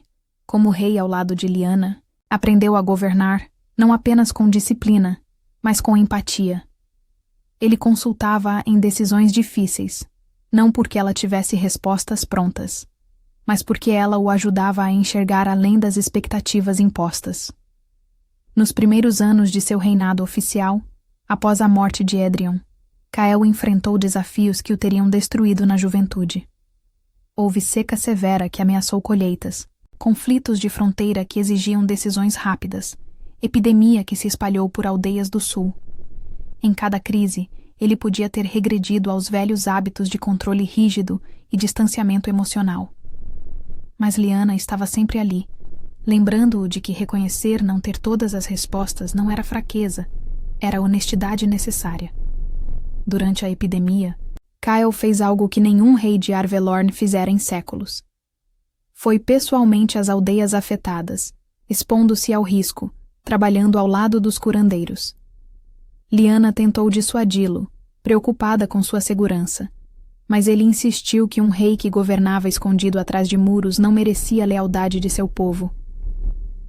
como rei ao lado de Lyanna, aprendeu a governar não apenas com disciplina, mas com empatia. Ele consultava-a em decisões difíceis, não porque ela tivesse respostas prontas, mas porque ela o ajudava a enxergar além das expectativas impostas. Nos primeiros anos de seu reinado oficial, após a morte de Edrion, Kael enfrentou desafios que o teriam destruído na juventude. Houve seca severa que ameaçou colheitas, conflitos de fronteira que exigiam decisões rápidas, epidemia que se espalhou por aldeias do sul. Em cada crise, ele podia ter regredido aos velhos hábitos de controle rígido e distanciamento emocional. Mas Lyanna estava sempre ali, lembrando-o de que reconhecer não ter todas as respostas não era fraqueza, era a honestidade necessária. Durante a epidemia, Kael fez algo que nenhum rei de Arvelorn fizera em séculos. Foi pessoalmente às aldeias afetadas expondo-se ao risco, trabalhando ao lado dos curandeiros. Lyanna tentou dissuadi-lo, preocupada com sua segurança, mas ele insistiu que um rei que governava escondido atrás de muros não merecia a lealdade de seu povo.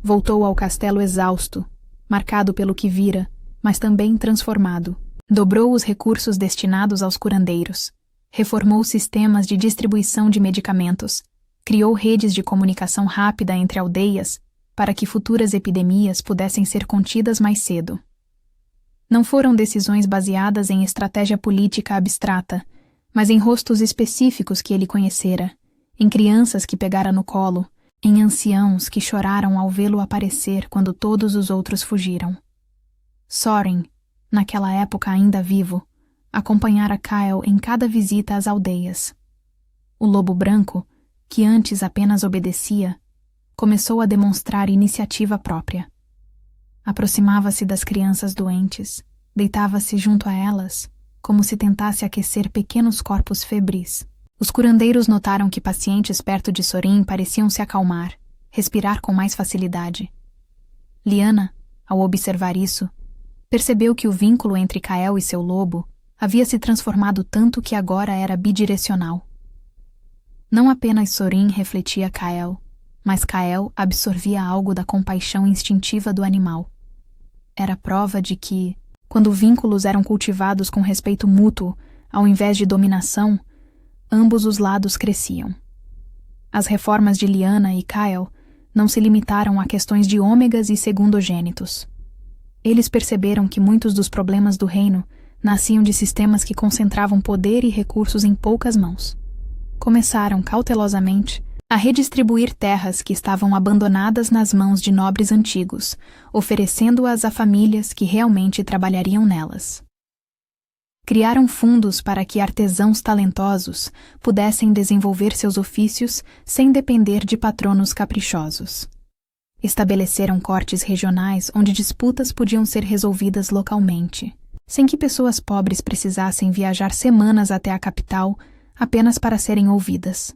Voltou ao castelo exausto, marcado pelo que vira, mas também transformado. Dobrou os recursos destinados aos curandeiros, reformou sistemas de distribuição de medicamentos, criou redes de comunicação rápida entre aldeias para que futuras epidemias pudessem ser contidas mais cedo. Não foram decisões baseadas em estratégia política abstrata, mas em rostos específicos que ele conhecera, em crianças que pegara no colo, em anciãos que choraram ao vê-lo aparecer quando todos os outros fugiram. Sorin, naquela época ainda vivo, acompanhara Kyle em cada visita às aldeias. O lobo branco, que antes apenas obedecia, começou a demonstrar iniciativa própria. Aproximava-se das crianças doentes, deitava-se junto a elas, como se tentasse aquecer pequenos corpos febris. Os curandeiros notaram que pacientes perto de Sorin pareciam se acalmar, respirar com mais facilidade. Lyanna, ao observar isso, percebeu que o vínculo entre Kyle e seu lobo havia se transformado tanto que agora era bidirecional. Não apenas Sorin refletia Kyle, mas Kyle absorvia algo da compaixão instintiva do animal. Era prova de que, quando vínculos eram cultivados com respeito mútuo, ao invés de dominação, ambos os lados cresciam. As reformas de Lyanna e Kyle não se limitaram a questões de ômegas e segundogênitos. Eles perceberam que muitos dos problemas do reino nasciam de sistemas que concentravam poder e recursos em poucas mãos. Começaram, cautelosamente, a redistribuir terras que estavam abandonadas nas mãos de nobres antigos, oferecendo-as a famílias que realmente trabalhariam nelas. Criaram fundos para que artesãos talentosos pudessem desenvolver seus ofícios sem depender de patronos caprichosos. Estabeleceram cortes regionais onde disputas podiam ser resolvidas localmente, sem que pessoas pobres precisassem viajar semanas até a capital apenas para serem ouvidas.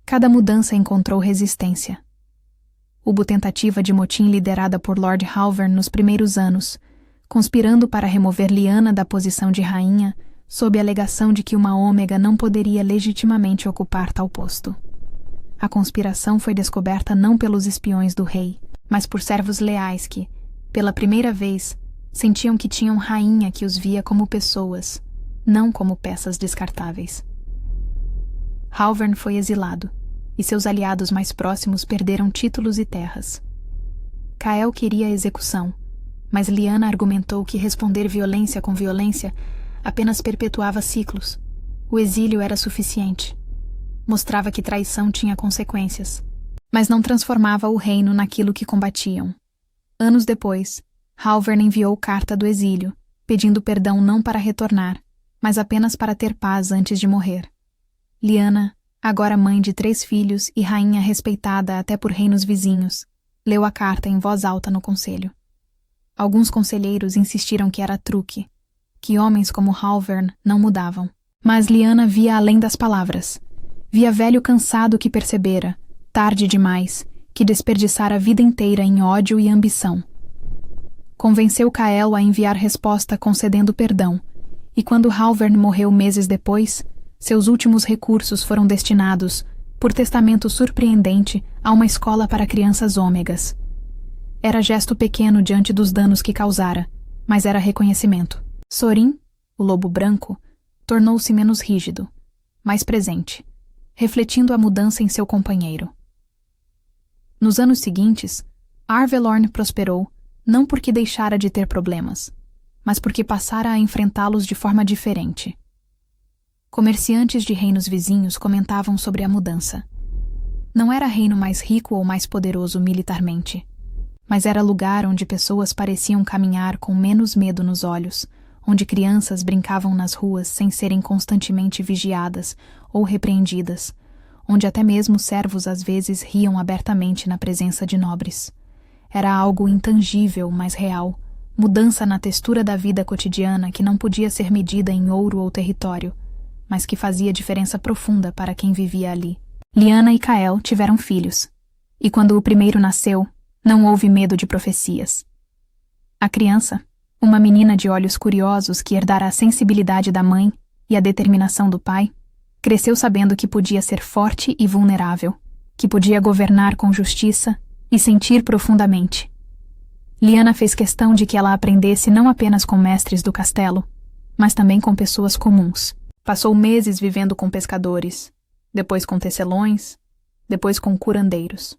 Cada mudança encontrou resistência. Houve tentativa de motim liderada por Lord Halvern nos primeiros anos, conspirando para remover Lyanna da posição de rainha, sob a alegação de que uma ômega não poderia legitimamente ocupar tal posto. A conspiração foi descoberta não pelos espiões do rei, mas por servos leais que, pela primeira vez, sentiam que tinham rainha que os via como pessoas, não como peças descartáveis. Halvern foi exilado, e seus aliados mais próximos perderam títulos e terras. Kyle queria a execução, mas Lyanna argumentou que responder violência com violência apenas perpetuava ciclos. O exílio era suficiente. Mostrava que traição tinha consequências, mas não transformava o reino naquilo que combatiam. Anos depois, Halvern enviou carta do exílio, pedindo perdão não para retornar, mas apenas para ter paz antes de morrer. Lyanna, agora mãe de 3 filhos e rainha respeitada até por reinos vizinhos, leu a carta em voz alta no conselho. Alguns conselheiros insistiram que era truque, que homens como Halvern não mudavam. Mas Lyanna via além das palavras. Via velho cansado que percebera, tarde demais, que desperdiçara a vida inteira em ódio e ambição. Convenceu Kyle a enviar resposta concedendo perdão, e quando Halvern morreu meses depois, seus últimos recursos foram destinados, por testamento surpreendente, a uma escola para crianças ômegas. Era gesto pequeno diante dos danos que causara, mas era reconhecimento. Sorin, o lobo branco, tornou-se menos rígido, mais presente, refletindo a mudança em seu companheiro. Nos anos seguintes, Arvelorn prosperou, não porque deixara de ter problemas, mas porque passara a enfrentá-los de forma diferente. Comerciantes de reinos vizinhos comentavam sobre a mudança. Não era reino mais rico ou mais poderoso militarmente, mas era lugar onde pessoas pareciam caminhar com menos medo nos olhos, onde crianças brincavam nas ruas sem serem constantemente vigiadas ou repreendidas, onde até mesmo servos às vezes riam abertamente na presença de nobres. Era algo intangível, mas real, mudança na textura da vida cotidiana que não podia ser medida em ouro ou território, mas que fazia diferença profunda para quem vivia ali. Lyanna e Kyle tiveram filhos. E quando o primeiro nasceu, não houve medo de profecias. A criança, uma menina de olhos curiosos que herdara a sensibilidade da mãe e a determinação do pai, cresceu sabendo que podia ser forte e vulnerável, que podia governar com justiça e sentir profundamente. Lyanna fez questão de que ela aprendesse não apenas com mestres do castelo, mas também com pessoas comuns. Passou meses vivendo com pescadores, depois com tecelões, depois com curandeiros.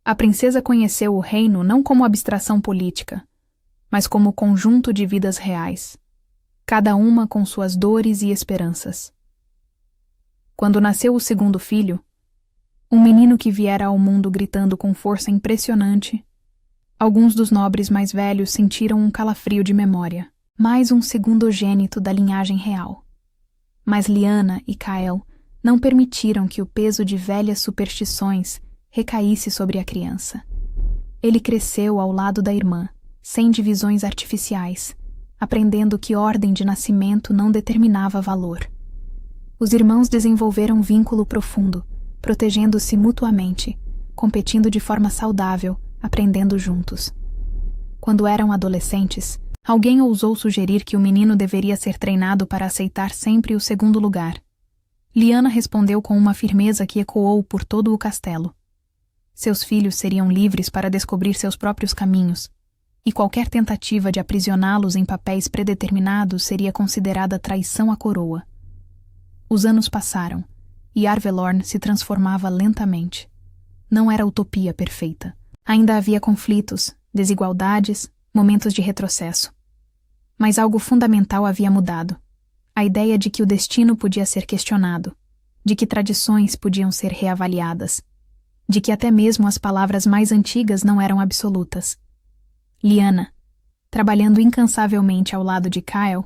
A princesa conheceu o reino não como abstração política, mas como conjunto de vidas reais, cada uma com suas dores e esperanças. Quando nasceu o segundo filho, um menino que viera ao mundo gritando com força impressionante, alguns dos nobres mais velhos sentiram um calafrio de memória, mais um segundogênito da linhagem real. Mas Lyanna e Kael não permitiram que o peso de velhas superstições recaísse sobre a criança. Ele cresceu ao lado da irmã, sem divisões artificiais, aprendendo que ordem de nascimento não determinava valor. Os irmãos desenvolveram um vínculo profundo, protegendo-se mutuamente, competindo de forma saudável, aprendendo juntos. Quando eram adolescentes, alguém ousou sugerir que o menino deveria ser treinado para aceitar sempre o segundo lugar. Lyanna respondeu com uma firmeza que ecoou por todo o castelo. Seus filhos seriam livres para descobrir seus próprios caminhos, e qualquer tentativa de aprisioná-los em papéis predeterminados seria considerada traição à coroa. Os anos passaram, e Arvelorn se transformava lentamente. Não era a utopia perfeita. Ainda havia conflitos, desigualdades, momentos de retrocesso. Mas algo fundamental havia mudado. A ideia de que o destino podia ser questionado, de que tradições podiam ser reavaliadas, de que até mesmo as palavras mais antigas não eram absolutas. Lyanna, trabalhando incansavelmente ao lado de Kael,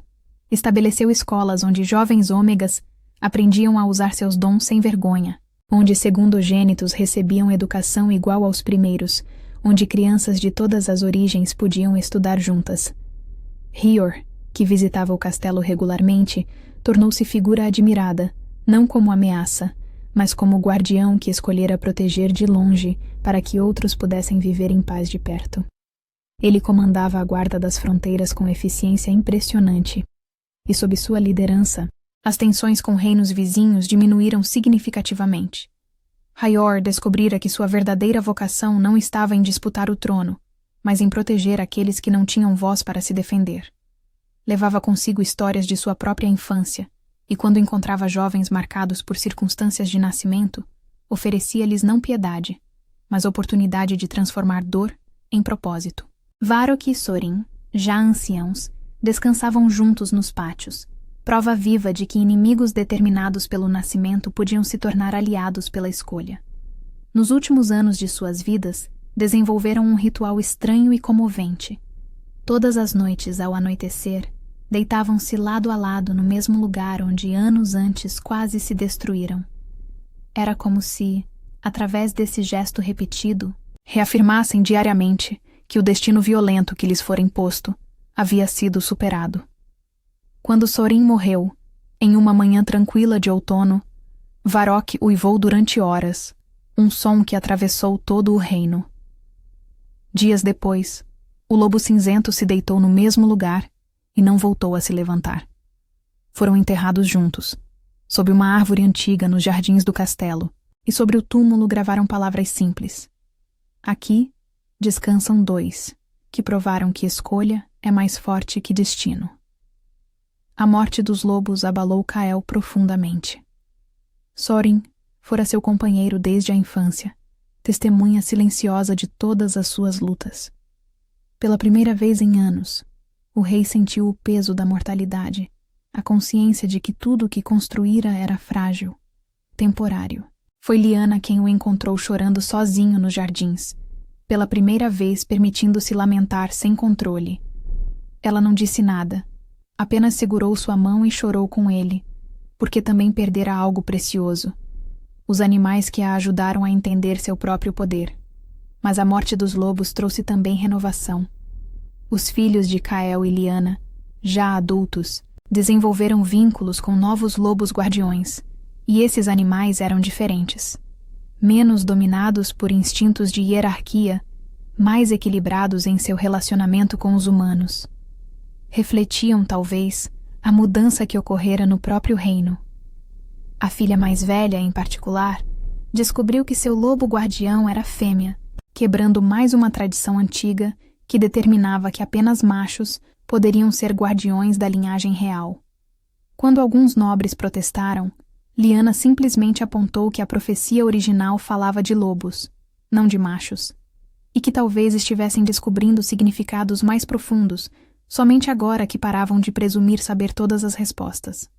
estabeleceu escolas onde jovens ômegas aprendiam a usar seus dons sem vergonha, onde segundogênitos recebiam educação igual aos primeiros, onde crianças de todas as origens podiam estudar juntas. Hyor, que visitava o castelo regularmente, tornou-se figura admirada, não como ameaça, mas como guardião que escolhera proteger de longe para que outros pudessem viver em paz de perto. Ele comandava a guarda das fronteiras com eficiência impressionante, e sob sua liderança, as tensões com reinos vizinhos diminuíram significativamente. Hyor descobrira que sua verdadeira vocação não estava em disputar o trono, mas em proteger aqueles que não tinham voz para se defender. Levava consigo histórias de sua própria infância, e quando encontrava jovens marcados por circunstâncias de nascimento, oferecia-lhes não piedade, mas oportunidade de transformar dor em propósito. Varrock e Sorin, já anciãos, descansavam juntos nos pátios, prova viva de que inimigos determinados pelo nascimento podiam se tornar aliados pela escolha. Nos últimos anos de suas vidas, desenvolveram um ritual estranho e comovente. Todas as noites, ao anoitecer, deitavam-se lado a lado no mesmo lugar onde anos antes quase se destruíram. Era como se, através desse gesto repetido, reafirmassem diariamente que o destino violento que lhes fora imposto havia sido superado. Quando Sorin morreu, em uma manhã tranquila de outono, Varrock uivou durante horas, um som que atravessou todo o reino. Dias depois, o lobo cinzento se deitou no mesmo lugar e não voltou a se levantar. Foram enterrados juntos, sob uma árvore antiga nos jardins do castelo, e sobre o túmulo gravaram palavras simples. Aqui descansam dois, que provaram que escolha é mais forte que destino. A morte dos lobos abalou Kael profundamente. Sorin fora seu companheiro desde a infância, testemunha silenciosa de todas as suas lutas. Pela primeira vez em anos, o rei sentiu o peso da mortalidade, a consciência de que tudo o que construíra era frágil, temporário. Foi Lyanna quem o encontrou chorando sozinho nos jardins, pela primeira vez permitindo-se lamentar sem controle. Ela não disse nada, apenas segurou sua mão e chorou com ele, porque também perdera algo precioso, os animais que a ajudaram a entender seu próprio poder. Mas a morte dos lobos trouxe também renovação. Os filhos de Kael e Lyanna, já adultos, desenvolveram vínculos com novos lobos guardiões, e esses animais eram diferentes. menos dominados por instintos de hierarquia, mais equilibrados em seu relacionamento com os humanos. Refletiam, talvez, a mudança que ocorrera no próprio reino. A filha mais velha, em particular, descobriu que seu lobo guardião era fêmea, quebrando mais uma tradição antiga que determinava que apenas machos poderiam ser guardiões da linhagem real. Quando alguns nobres protestaram, Lyanna simplesmente apontou que a profecia original falava de lobos, não de machos, e que talvez estivessem descobrindo significados mais profundos somente agora que paravam de presumir saber todas as respostas.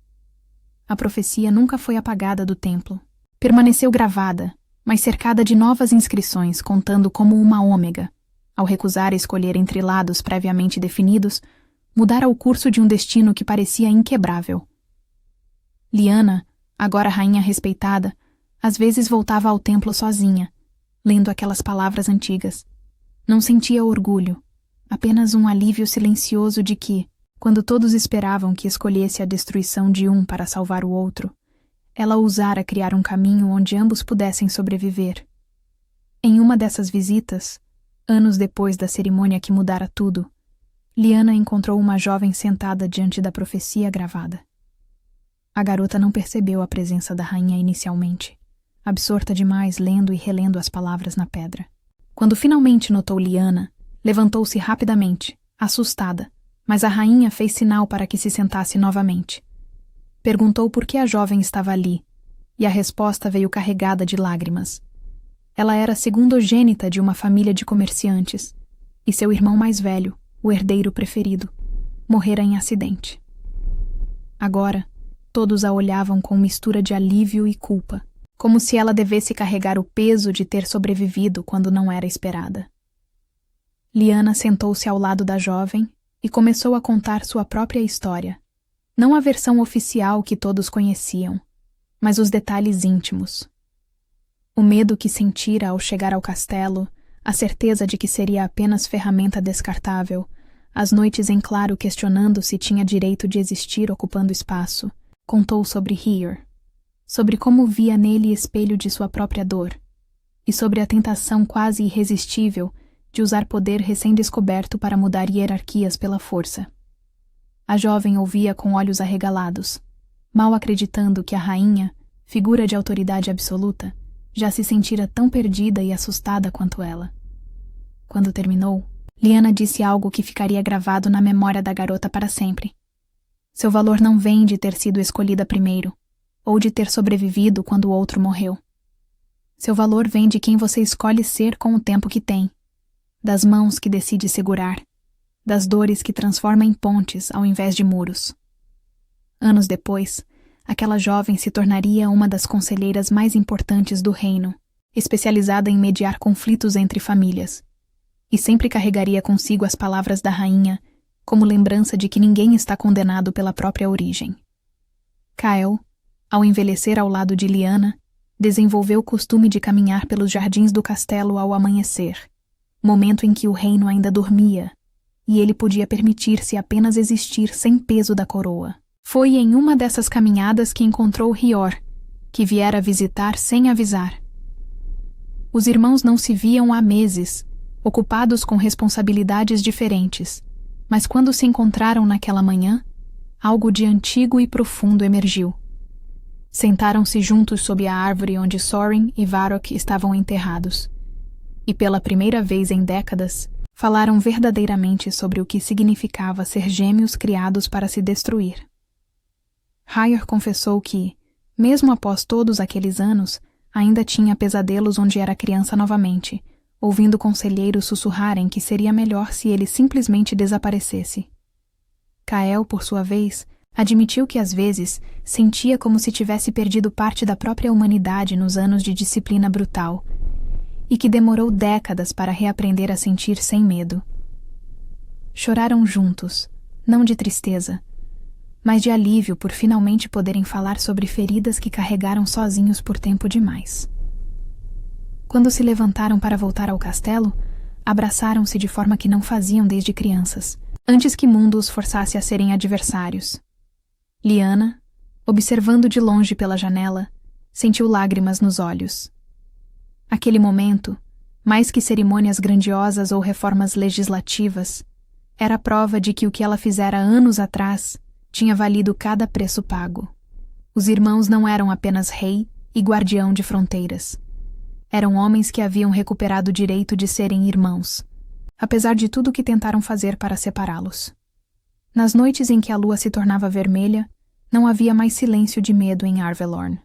A profecia nunca foi apagada do templo. Permaneceu gravada, mas cercada de novas inscrições contando como uma ômega, ao recusar escolher entre lados previamente definidos, mudara o curso de um destino que parecia inquebrável. Lyanna, agora rainha respeitada, às vezes voltava ao templo sozinha, lendo aquelas palavras antigas. Não sentia orgulho, apenas um alívio silencioso de que, quando todos esperavam que escolhesse a destruição de um para salvar o outro, ela ousara criar um caminho onde ambos pudessem sobreviver. Em uma dessas visitas, anos depois da cerimônia que mudara tudo, Lyanna encontrou uma jovem sentada diante da profecia gravada. A garota não percebeu a presença da rainha inicialmente, absorta demais lendo e relendo as palavras na pedra. Quando finalmente notou Lyanna, levantou-se rapidamente, assustada, mas a rainha fez sinal para que se sentasse novamente. Perguntou por que a jovem estava ali, e a resposta veio carregada de lágrimas. Ela era segundogênita de uma família de comerciantes, e seu irmão mais velho, o herdeiro preferido, morrera em acidente. Agora, todos a olhavam com mistura de alívio e culpa, como se ela devesse carregar o peso de ter sobrevivido quando não era esperada. Lyanna sentou-se ao lado da jovem e começou a contar sua própria história, não a versão oficial que todos conheciam, mas os detalhes íntimos. O medo que sentira ao chegar ao castelo, a certeza de que seria apenas ferramenta descartável, as noites em claro questionando se tinha direito de existir ocupando espaço, contou sobre Hir, sobre como via nele espelho de sua própria dor, e sobre a tentação quase irresistível de usar poder recém-descoberto para mudar hierarquias pela força. A jovem ouvia com olhos arregalados, mal acreditando que a rainha, figura de autoridade absoluta, já se sentira tão perdida e assustada quanto ela. Quando terminou, Lyanna disse algo que ficaria gravado na memória da garota para sempre. Seu valor não vem de ter sido escolhida primeiro, ou de ter sobrevivido quando o outro morreu. Seu valor vem de quem você escolhe ser com o tempo que tem, das mãos que decide segurar, das dores que transforma em pontes ao invés de muros. Anos depois, aquela jovem se tornaria uma das conselheiras mais importantes do reino, especializada em mediar conflitos entre famílias, e sempre carregaria consigo as palavras da rainha como lembrança de que ninguém está condenado pela própria origem. Kael, ao envelhecer ao lado de Lyanna, desenvolveu o costume de caminhar pelos jardins do castelo ao amanhecer, momento em que o reino ainda dormia, e ele podia permitir-se apenas existir sem peso da coroa. Foi em uma dessas caminhadas que encontrou Hyor, que viera visitar sem avisar. Os irmãos não se viam há meses, ocupados com responsabilidades diferentes, mas quando se encontraram naquela manhã, algo de antigo e profundo emergiu. Sentaram-se juntos sob a árvore onde Sorin e Varrock estavam enterrados, e pela primeira vez em décadas, falaram verdadeiramente sobre o que significava ser gêmeos criados para se destruir. Hyor confessou que, mesmo após todos aqueles anos, ainda tinha pesadelos onde era criança novamente, ouvindo conselheiros sussurrarem que seria melhor se ele simplesmente desaparecesse. Kael, por sua vez, admitiu que às vezes sentia como se tivesse perdido parte da própria humanidade nos anos de disciplina brutal, e que demorou décadas para reaprender a sentir sem medo. Choraram juntos, não de tristeza, mas de alívio por finalmente poderem falar sobre feridas que carregaram sozinhos por tempo demais. Quando se levantaram para voltar ao castelo, abraçaram-se de forma que não faziam desde crianças, antes que Mundo os forçasse a serem adversários. Lyanna, observando de longe pela janela, sentiu lágrimas nos olhos. Aquele momento, mais que cerimônias grandiosas ou reformas legislativas, era a prova de que o que ela fizera anos atrás tinha valido cada preço pago. Os irmãos não eram apenas rei e guardião de fronteiras. Eram homens que haviam recuperado o direito de serem irmãos, apesar de tudo o que tentaram fazer para separá-los. Nas noites em que a lua se tornava vermelha, não havia mais silêncio de medo em Arvelorn.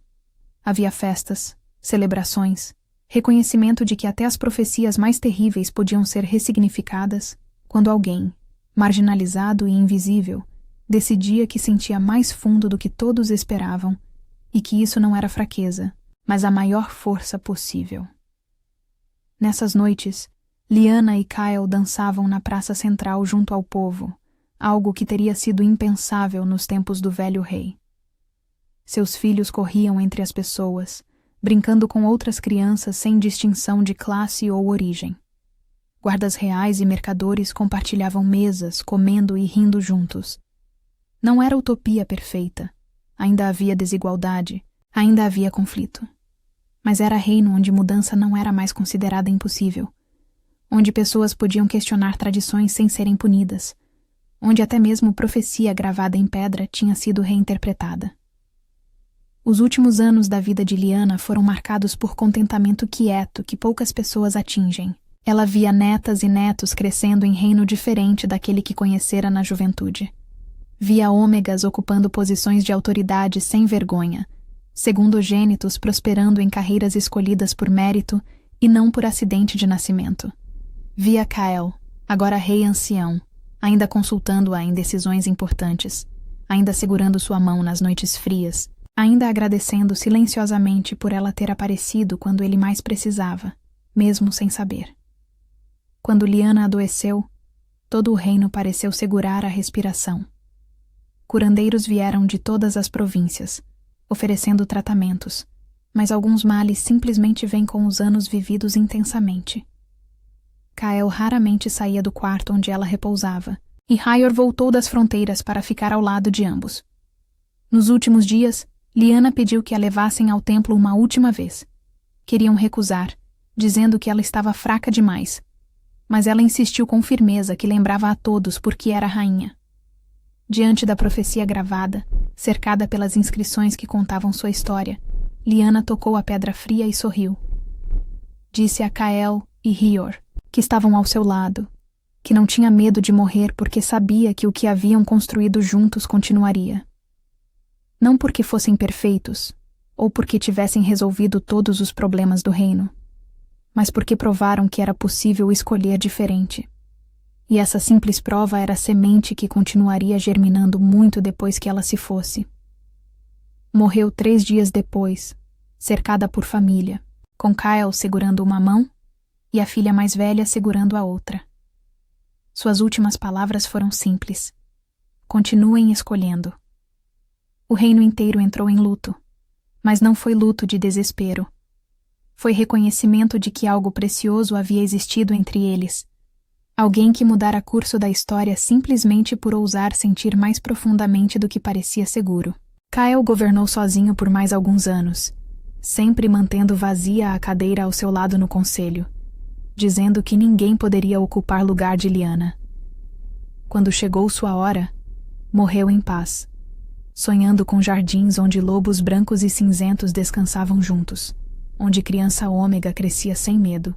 Havia festas, celebrações, reconhecimento de que até as profecias mais terríveis podiam ser ressignificadas quando alguém, marginalizado e invisível, decidia que sentia mais fundo do que todos esperavam e que isso não era fraqueza, mas a maior força possível. Nessas noites, Lyanna e Kyle dançavam na praça central junto ao povo, algo que teria sido impensável nos tempos do velho rei. Seus filhos corriam entre as pessoas, brincando com outras crianças sem distinção de classe ou origem. Guardas reais e mercadores compartilhavam mesas, comendo e rindo juntos. Não era utopia perfeita. Ainda havia desigualdade, ainda havia conflito. Mas era reino onde mudança não era mais considerada impossível, onde pessoas podiam questionar tradições sem serem punidas, onde até mesmo profecia gravada em pedra tinha sido reinterpretada. Os últimos anos da vida de Lyanna foram marcados por contentamento quieto que poucas pessoas atingem. Ela via netas e netos crescendo em reino diferente daquele que conhecera na juventude. Via ômegas ocupando posições de autoridade sem vergonha, segundogênitos prosperando em carreiras escolhidas por mérito e não por acidente de nascimento. Via Kyle, agora rei ancião, ainda consultando-a em decisões importantes, ainda segurando sua mão nas noites frias, ainda agradecendo silenciosamente por ela ter aparecido quando ele mais precisava, mesmo sem saber. Quando Lyanna adoeceu, todo o reino pareceu segurar a respiração. Curandeiros vieram de todas as províncias, oferecendo tratamentos, mas alguns males simplesmente vêm com os anos vividos intensamente. Kyle raramente saía do quarto onde ela repousava, e Hyor voltou das fronteiras para ficar ao lado de ambos. Nos últimos dias, Lyanna pediu que a levassem ao templo uma última vez. Queriam recusar, dizendo que ela estava fraca demais, mas ela insistiu com firmeza que lembrava a todos por que era rainha. Diante da profecia gravada, cercada pelas inscrições que contavam sua história, Lyanna tocou a pedra fria e sorriu. Disse a Kael e Hyor, que estavam ao seu lado, que não tinha medo de morrer porque sabia que o que haviam construído juntos continuaria. Não porque fossem perfeitos, ou porque tivessem resolvido todos os problemas do reino, mas porque provaram que era possível escolher diferente. E essa simples prova era a semente que continuaria germinando muito depois que ela se fosse. Morreu 3 dias depois, cercada por família, com Kyle segurando uma mão e a filha mais velha segurando a outra. Suas últimas palavras foram simples: continuem escolhendo. O reino inteiro entrou em luto, mas não foi luto de desespero. Foi reconhecimento de que algo precioso havia existido entre eles. Alguém que mudara o curso da história simplesmente por ousar sentir mais profundamente do que parecia seguro. Kyle governou sozinho por mais alguns anos, sempre mantendo vazia a cadeira ao seu lado no conselho, dizendo que ninguém poderia ocupar lugar de Lyanna. Quando chegou sua hora, morreu em paz, sonhando com jardins onde lobos brancos e cinzentos descansavam juntos, onde criança ômega crescia sem medo,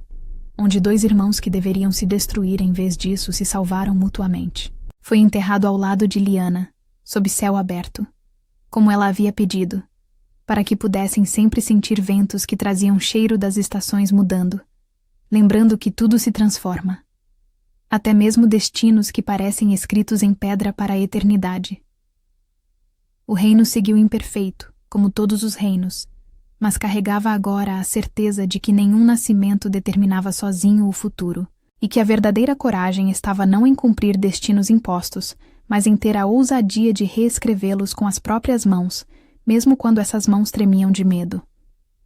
onde 2 irmãos que deveriam se destruir em vez disso se salvaram mutuamente. Foi enterrado ao lado de Lyanna, sob céu aberto, como ela havia pedido, para que pudessem sempre sentir ventos que traziam cheiro das estações mudando, lembrando que tudo se transforma, até mesmo destinos que parecem escritos em pedra para a eternidade. O reino seguiu imperfeito, como todos os reinos, mas carregava agora a certeza de que nenhum nascimento determinava sozinho o futuro, e que a verdadeira coragem estava não em cumprir destinos impostos, mas em ter a ousadia de reescrevê-los com as próprias mãos, mesmo quando essas mãos tremiam de medo.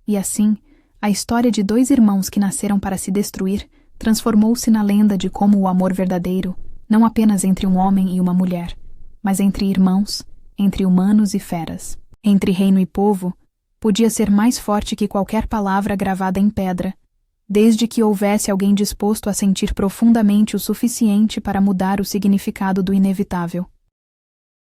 E assim, a história de 2 irmãos que nasceram para se destruir transformou-se na lenda de como o amor verdadeiro, não apenas entre um homem e uma mulher, mas entre irmãos, entre humanos e feras, entre reino e povo, podia ser mais forte que qualquer palavra gravada em pedra, desde que houvesse alguém disposto a sentir profundamente o suficiente para mudar o significado do inevitável.